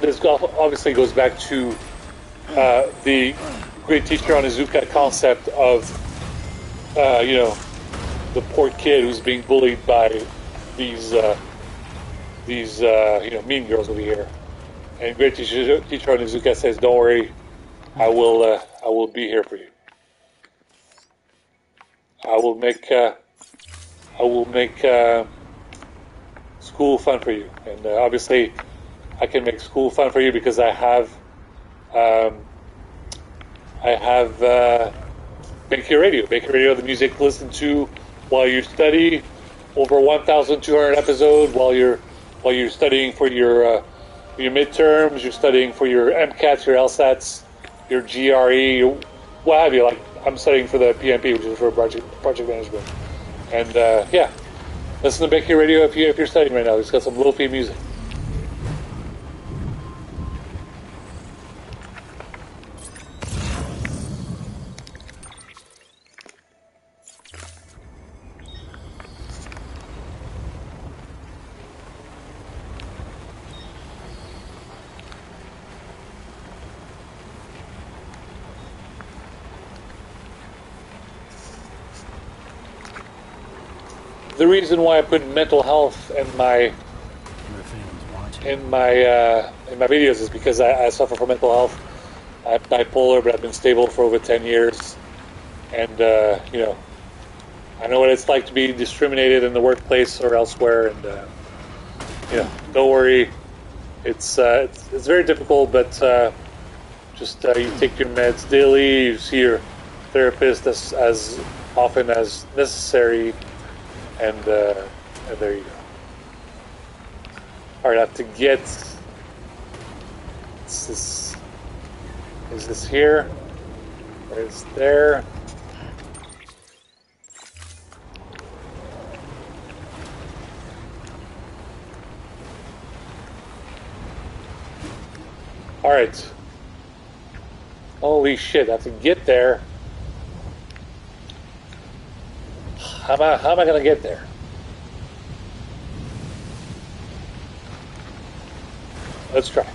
S2: This obviously goes back to the great teacher Onizuka concept of, the poor kid who's being bullied by these mean girls over here. And great teacher Onizuka says, "Don't worry, I will be here for you. I will make school fun for you." And obviously, I can make school fun for you because I have Baker Radio. Baker Radio, the music to listen to while you study. Over 1,200 episodes while you're studying for your midterms. You're studying for your MCATs, your LSATs, your GRE, what have you. Like I'm studying for the PMP, which is for project management. And yeah, listen to Baker Radio if you're studying right now. It's got some lo-fi music. The reason why I put mental health in my videos is because I suffer from mental health. I'm bipolar, but I've been stable for over 10 years, and I know what it's like to be discriminated in the workplace or elsewhere. And don't worry, it's very difficult, but just you take your meds daily. You see your therapist as often as necessary. And there you go. All right, I have to get. Is this here? Or is there? All right. Holy shit! I have to get there. How am I going to get there? Let's try.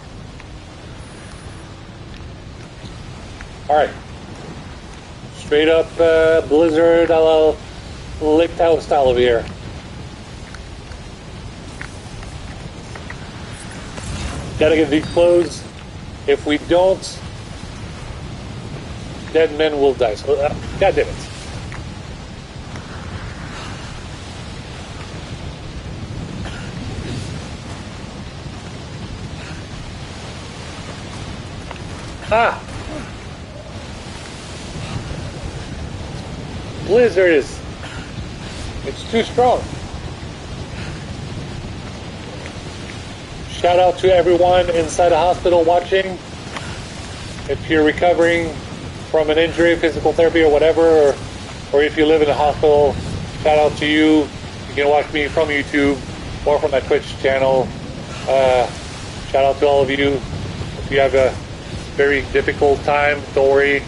S2: All right. Straight up Blizzard a la Lake Tahoe style over here. Gotta get these closed. If we don't, dead men will die. So, God damn it. Ah! Blizzard is... It's too strong. Shout out to everyone inside the hospital watching. If you're recovering from an injury, physical therapy or whatever, or if you live in a hospital, shout out to you. You can watch me from YouTube or from my Twitch channel. Shout out to all of you. If you have a very difficult time, don't worry.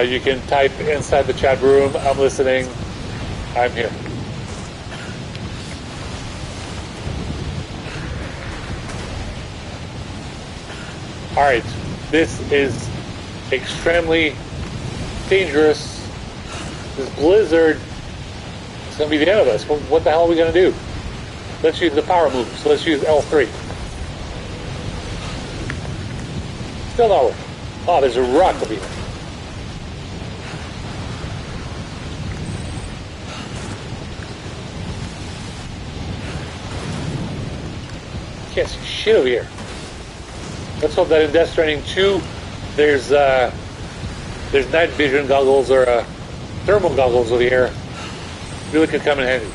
S2: You can type inside the chat room, I'm listening, I'm here. Alright, this is extremely dangerous. This blizzard is going to be the end of us. What the hell are we going to do? Let's use the power move, so let's use L3. Still not working. Oh, there's a rock over here. Can't see shit over here. Let's hope that in Death Stranding 2, there's night vision goggles or thermal goggles over here. Really could come in handy.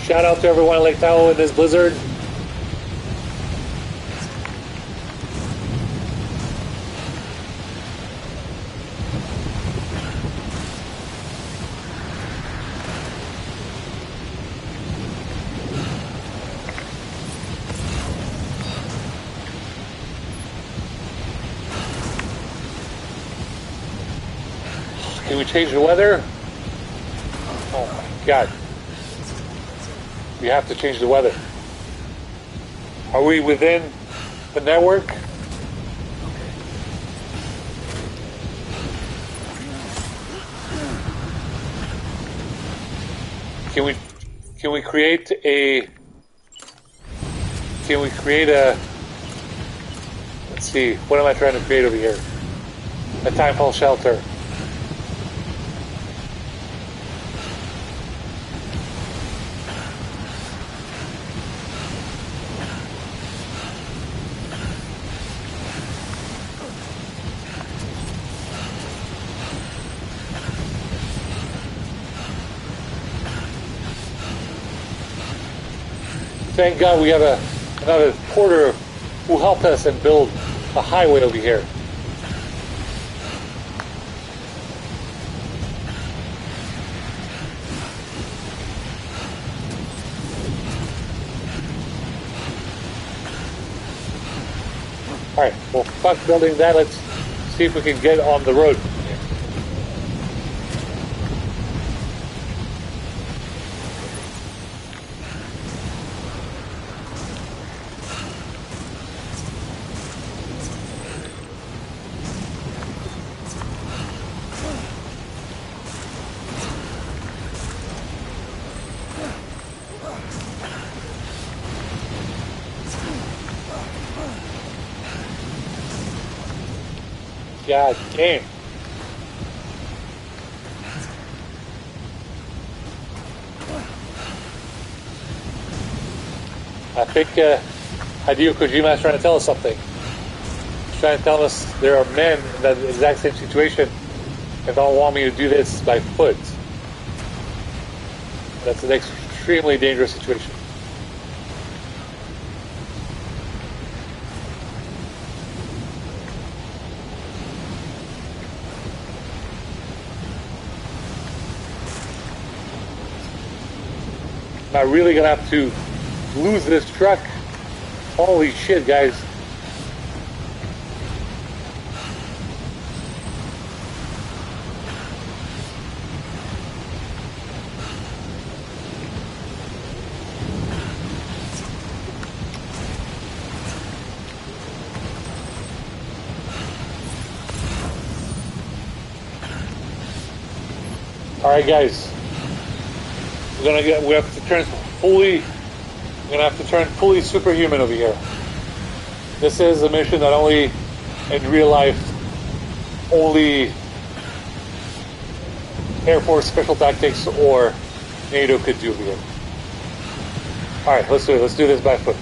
S2: Shout out to everyone in Lake Tahoe in this blizzard. Can we change the weather? Oh my God. We have to change the weather. Are we within the network? Can we create a let's see, what am I trying to create over here? A timefall shelter. Thank God we have another porter who helped us and build a highway over here. Alright, well, fuck building that. Let's see if we can get on the road. God damn. I think Hideo Kojima is trying to tell us something. He's trying to tell us there are men in that exact same situation and don't want me to do this by foot. That's an extremely dangerous situation. Am I really gonna have to lose this truck? Holy shit, guys. Alright guys. We have to turn fully gonna have to turn fully superhuman over here. This is a mission that only in real life only Air Force Special Tactics or NATO could do over here. Alright, let's do it. Let's do this by foot.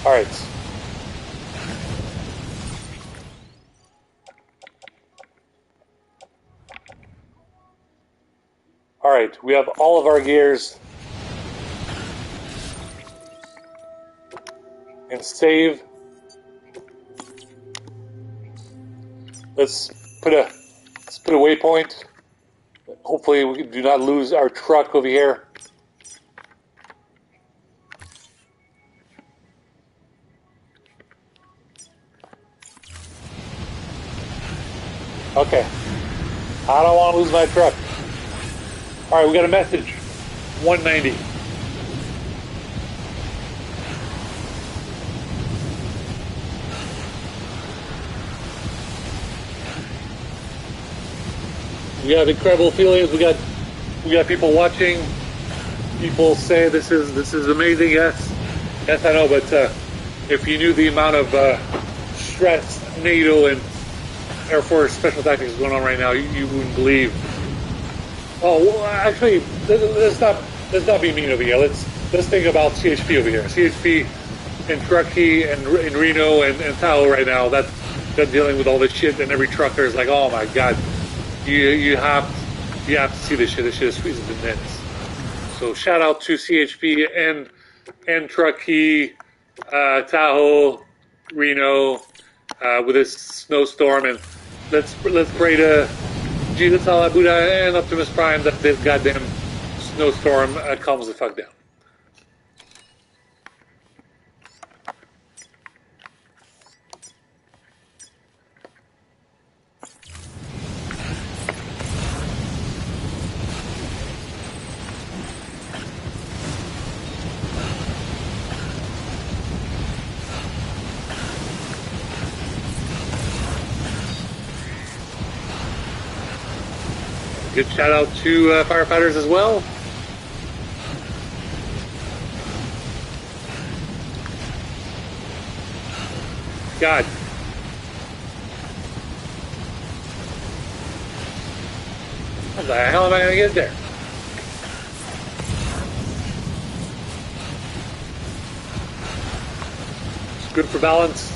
S2: Alright. Alright, we have all of our gears. And save. Let's put a waypoint. Hopefully we do not lose our truck over here. Okay. I don't want to lose my truck. Alright, we got a message. 190. We got incredible feelings. We got people watching. People say this is amazing. Yes, I know. But if you knew the amount of stress NATO and Air Force Special Tactics is going on right now, you wouldn't believe. Oh, well, actually, let's not be mean over here. Let's think about CHP over here. CHP in Truckee and in Reno and Tahoe right now. They're dealing with all this shit, and every trucker is like, oh my god. You have to see this shit. This shit is bananas. So shout out to CHP and Truckee, Tahoe, Reno, with this snowstorm, and let's pray to Jesus, Allah, Buddha, and Optimus Prime that this goddamn snowstorm calms the fuck down. Good shout out to firefighters as well. God. How the hell am I going to get there? It's good for balance.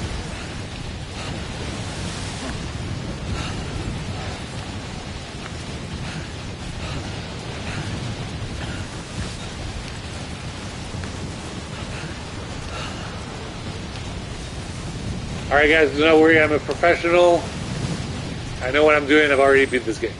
S2: Alright guys, do not worry, I'm a professional. I know what I'm doing, I've already beat this game.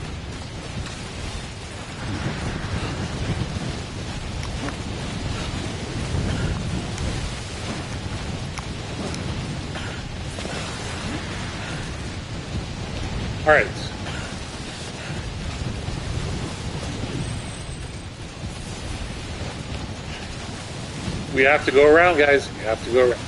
S2: Alright. We have to go around, guys. We have to go around.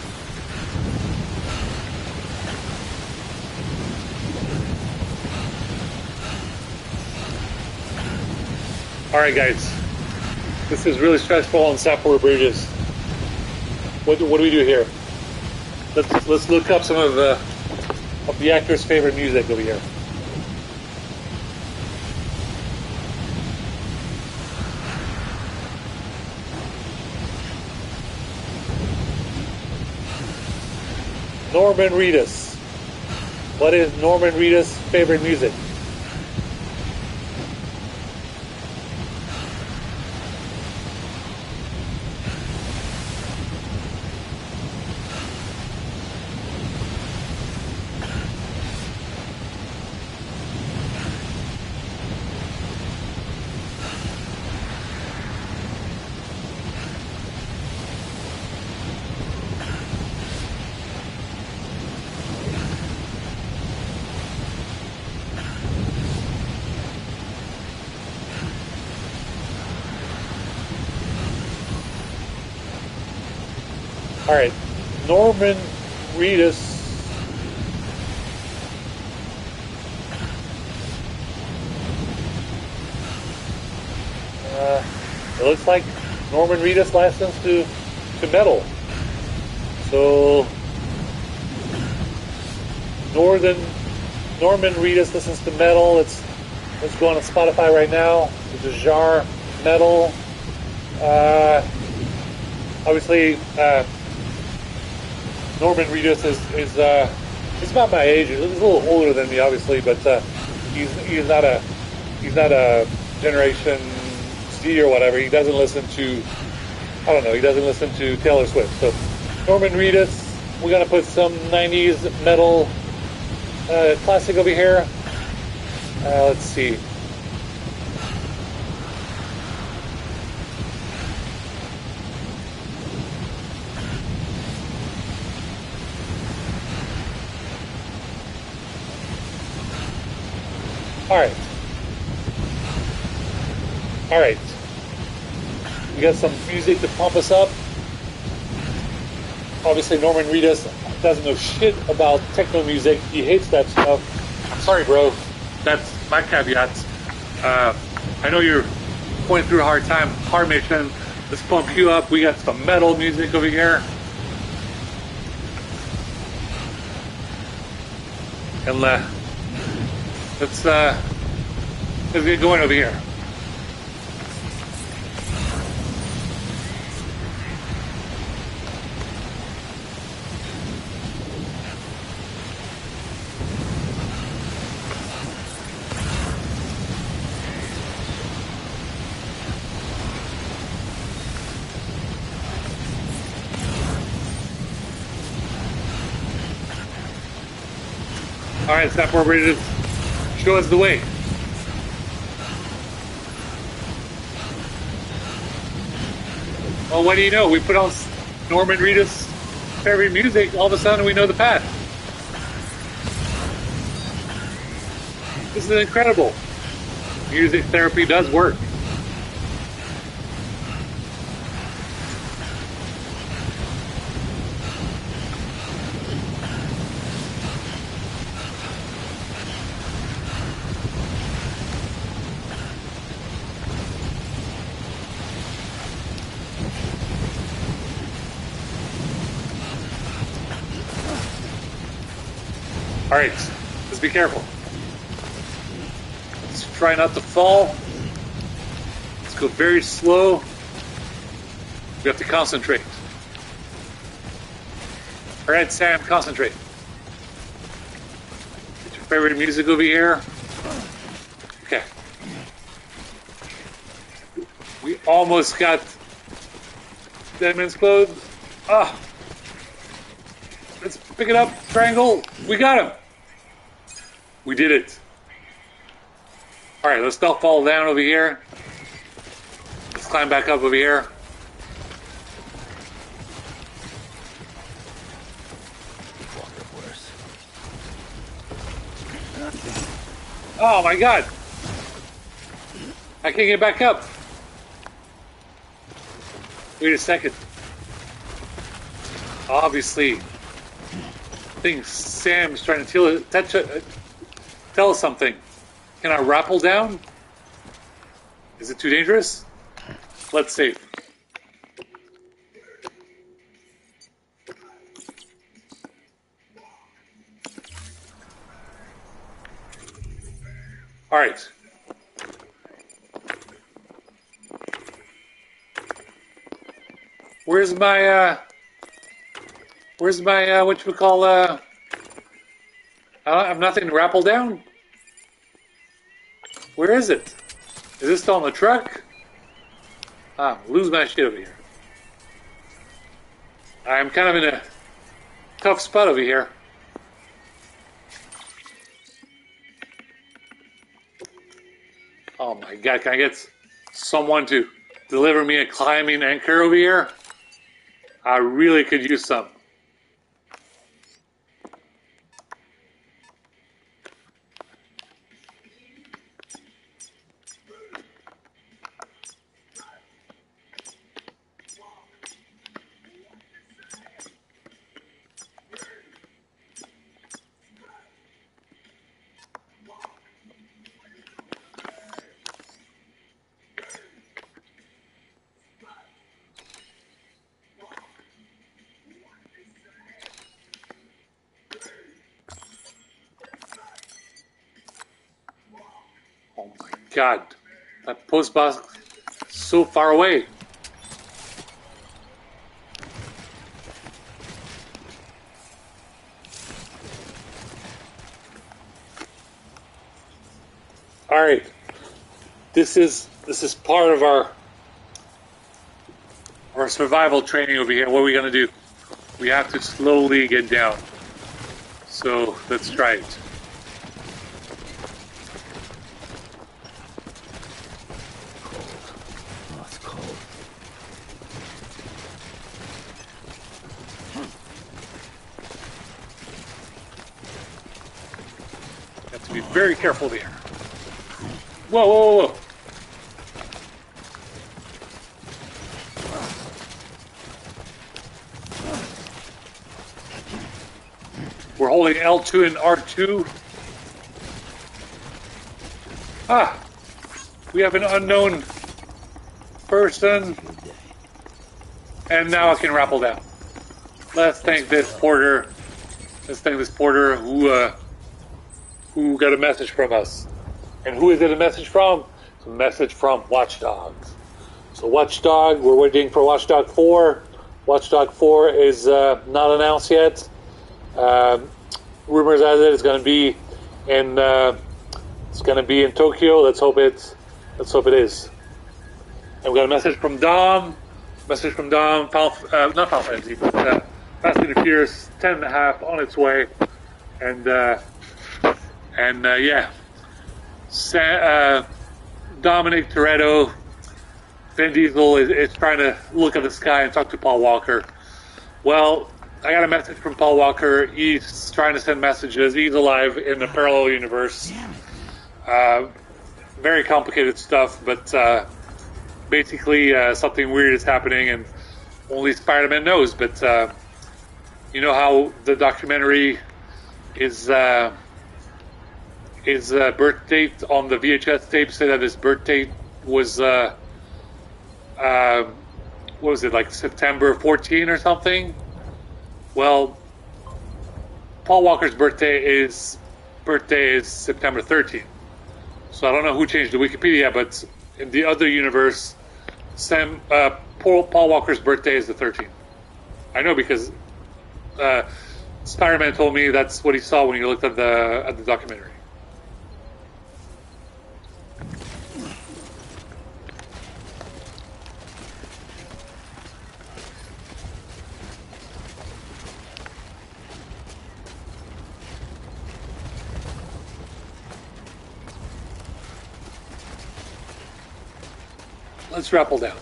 S2: Alright guys, this is really stressful on Sapporo bridges. What do we do here? Let's look up some of the actors' favorite music over here. Norman Reedus. What is Norman Reedus' favorite music? Alright, Norman Reedus. It looks like Norman Reedus licensed to metal. So Norman Reedus listens to metal. Let's go on Spotify right now. It's a genre metal. Obviously, Norman Reedus is about my age. He's a little older than me, obviously, but he's not a Generation Z or whatever. He doesn't listen to, I don't know, he doesn't listen to Taylor Swift. So Norman Reedus, we're gonna put some 90s metal classic over here. Let's see. All right. We got some music to pump us up. Obviously, Norman Reedus doesn't know shit about techno music. He hates that stuff. Sorry, bro. That's my caveat. I know you're going through a hard time, hard mission. Let's pump you up. We got some metal music over here. And let's get going over here. All right, stop operator, show us the way. Well, what do you know? We put on Norman Reedus' favorite music, all of a sudden we know the path. This is incredible. Music therapy does work. All right, let's be careful. Let's try not to fall. Let's go very slow. We have to concentrate. All right, Sam, concentrate. Get your favorite music over here. Okay. We almost got Dead Man's Clothes. Ah. Let's pick it up. Triangle. We got him. We did it. All right, let's not fall down over here. Let's climb back up over here. Oh my God. I can't get back up. Wait a second. Obviously, I think Sam's trying to tell us something. Can I rappel down? Is it too dangerous? Let's see. All right. Where's my whatchamacall, I have nothing to rappel down? Where is it? Is this still on the truck? I'm losing my shit over here. I'm kind of in a tough spot over here. Oh my God, can I get someone to deliver me a climbing anchor over here? I really could use some. Oh my god. That post boss is so far away. Alright. This is part of our survival training over here. What are we gonna do? We have to slowly get down. So let's try it.
S5: Oh, it's cold.
S2: Have to be very careful there. Whoa, whoa, whoa. We're holding L2 and R2. Ah, we have an unknown person. And now I can rappel down. Let's thank this porter. Let's thank this porter who got a message from us. And who is it a message from? It's a message from Watchdogs. So Watchdog, we're waiting for Watchdog 4. Watchdog 4 is not announced yet. Rumors has it it's going to be in Tokyo. Let's hope it is. And we got a message from Dom. Not Final Fantasy, but Fast and Furious 10.5 on its way. And yeah. Dominic Toretto, Vin Diesel is trying to look at the sky and talk to Paul Walker. Well, I got a message from Paul Walker. He's trying to send messages. He's alive in a parallel universe. Very complicated stuff, but basically something weird is happening, and only Spider-Man knows. But you know how the documentary is. His birth date on the VHS tape said that his birth date was what was it, like September 14 or something? Well, Paul Walker's birthday is September 13. So I don't know who changed the Wikipedia, but in the other universe, Paul Walker's birthday is the 13th. I know because Spider-Man told me that's what he saw when he looked at the documentary. Let's rappel down.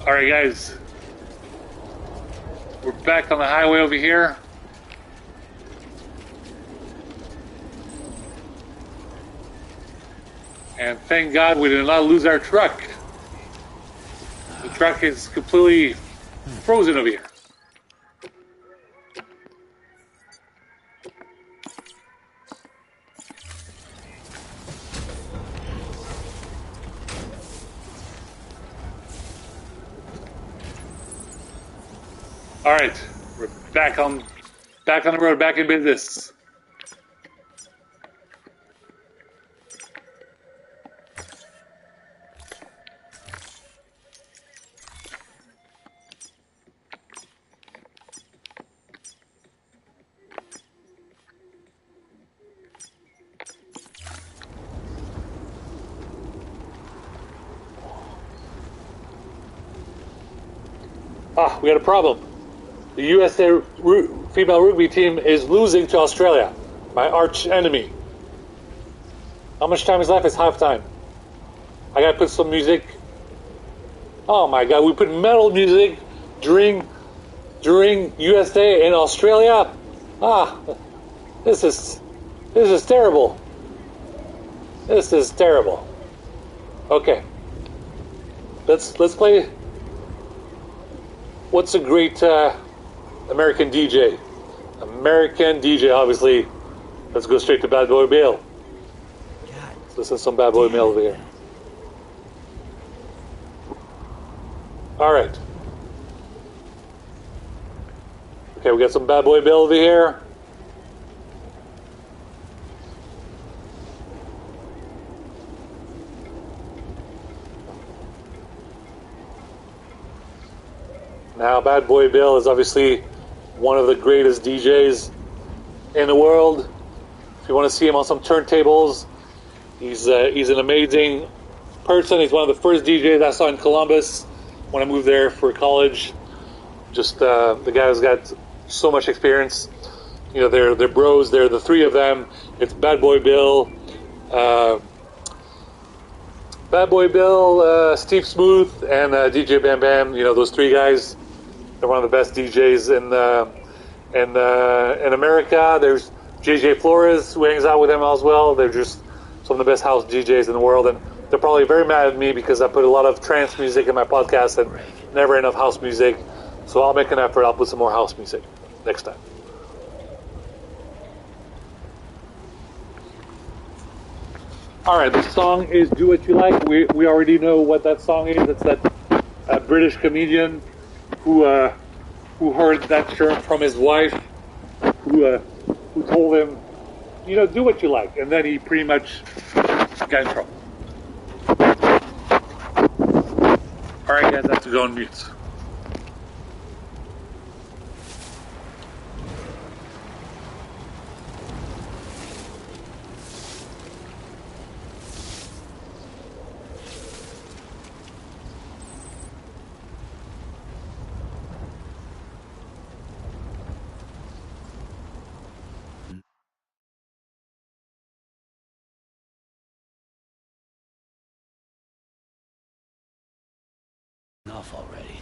S2: Alright guys, we're back on the highway over here. And thank God we did not lose our truck. The truck is completely frozen over here. All right, we're back on the road, back in business. Ah, we got a problem. The USA female rugby team is losing to Australia, my arch enemy. How much time is left? It's halftime. I gotta put some music. Oh my God, we put metal music during USA in Australia. Ah, this is terrible. This is terrible. Okay. Let's play. What's a great American DJ? American DJ, obviously. Let's go straight to Bad Boy Bill. Let's listen to some Bad Boy Bill over here. All right. Okay, we got some Bad Boy Bill over here. Now, Bad Boy Bill is obviously one of the greatest DJs in the world. If you want to see him on some turntables, he's an amazing person. He's one of the first DJs I saw in Columbus when I moved there for college. Just the guy's got so much experience. You know, they're bros. They're the three of them. It's Bad Boy Bill, Steve Smooth, and DJ Bam Bam. You know, those three guys. They're one of the best DJs in America. There's JJ Flores, who hangs out with them as well. They're just some of the best house DJs in the world, and they're probably very mad at me because I put a lot of trance music in my podcast and never enough house music. So I'll make an effort. I'll put some more house music next time. All right, the song is "Do What You Like." We already know what that song is. It's that British comedian who heard that term from his wife, who told him, you know, do what you like, and then he pretty much got in trouble. All right, guys, I have to go on mute.
S5: Enough already.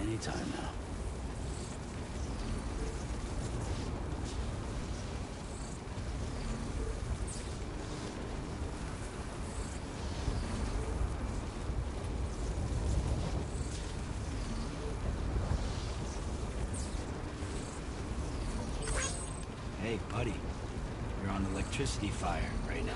S5: Anytime now. Hey, buddy. You're on electricity fire right now.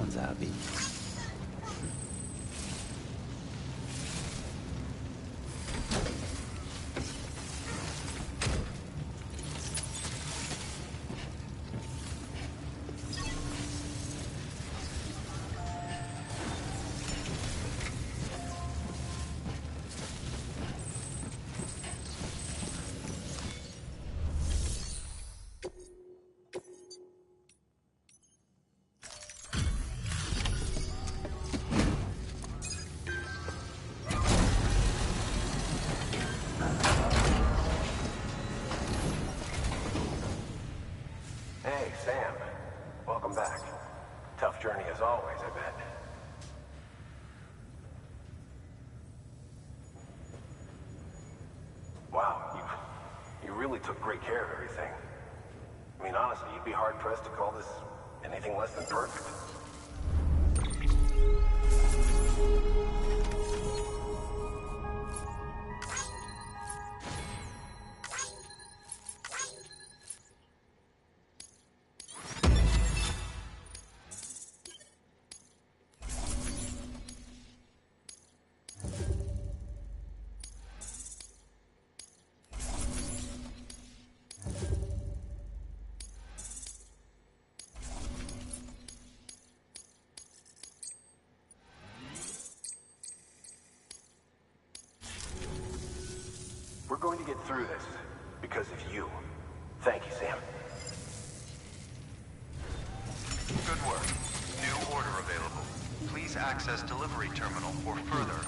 S5: Everyone's happy.
S8: Hey, Sam. Welcome back. Tough journey as always, I bet. Wow, you really took great care of everything. I mean, honestly, you'd be hard-pressed to call this anything less than perfect. We're going to get through this because of you. Thank you, Sam.
S9: Good work. New order available. Please access delivery terminal for further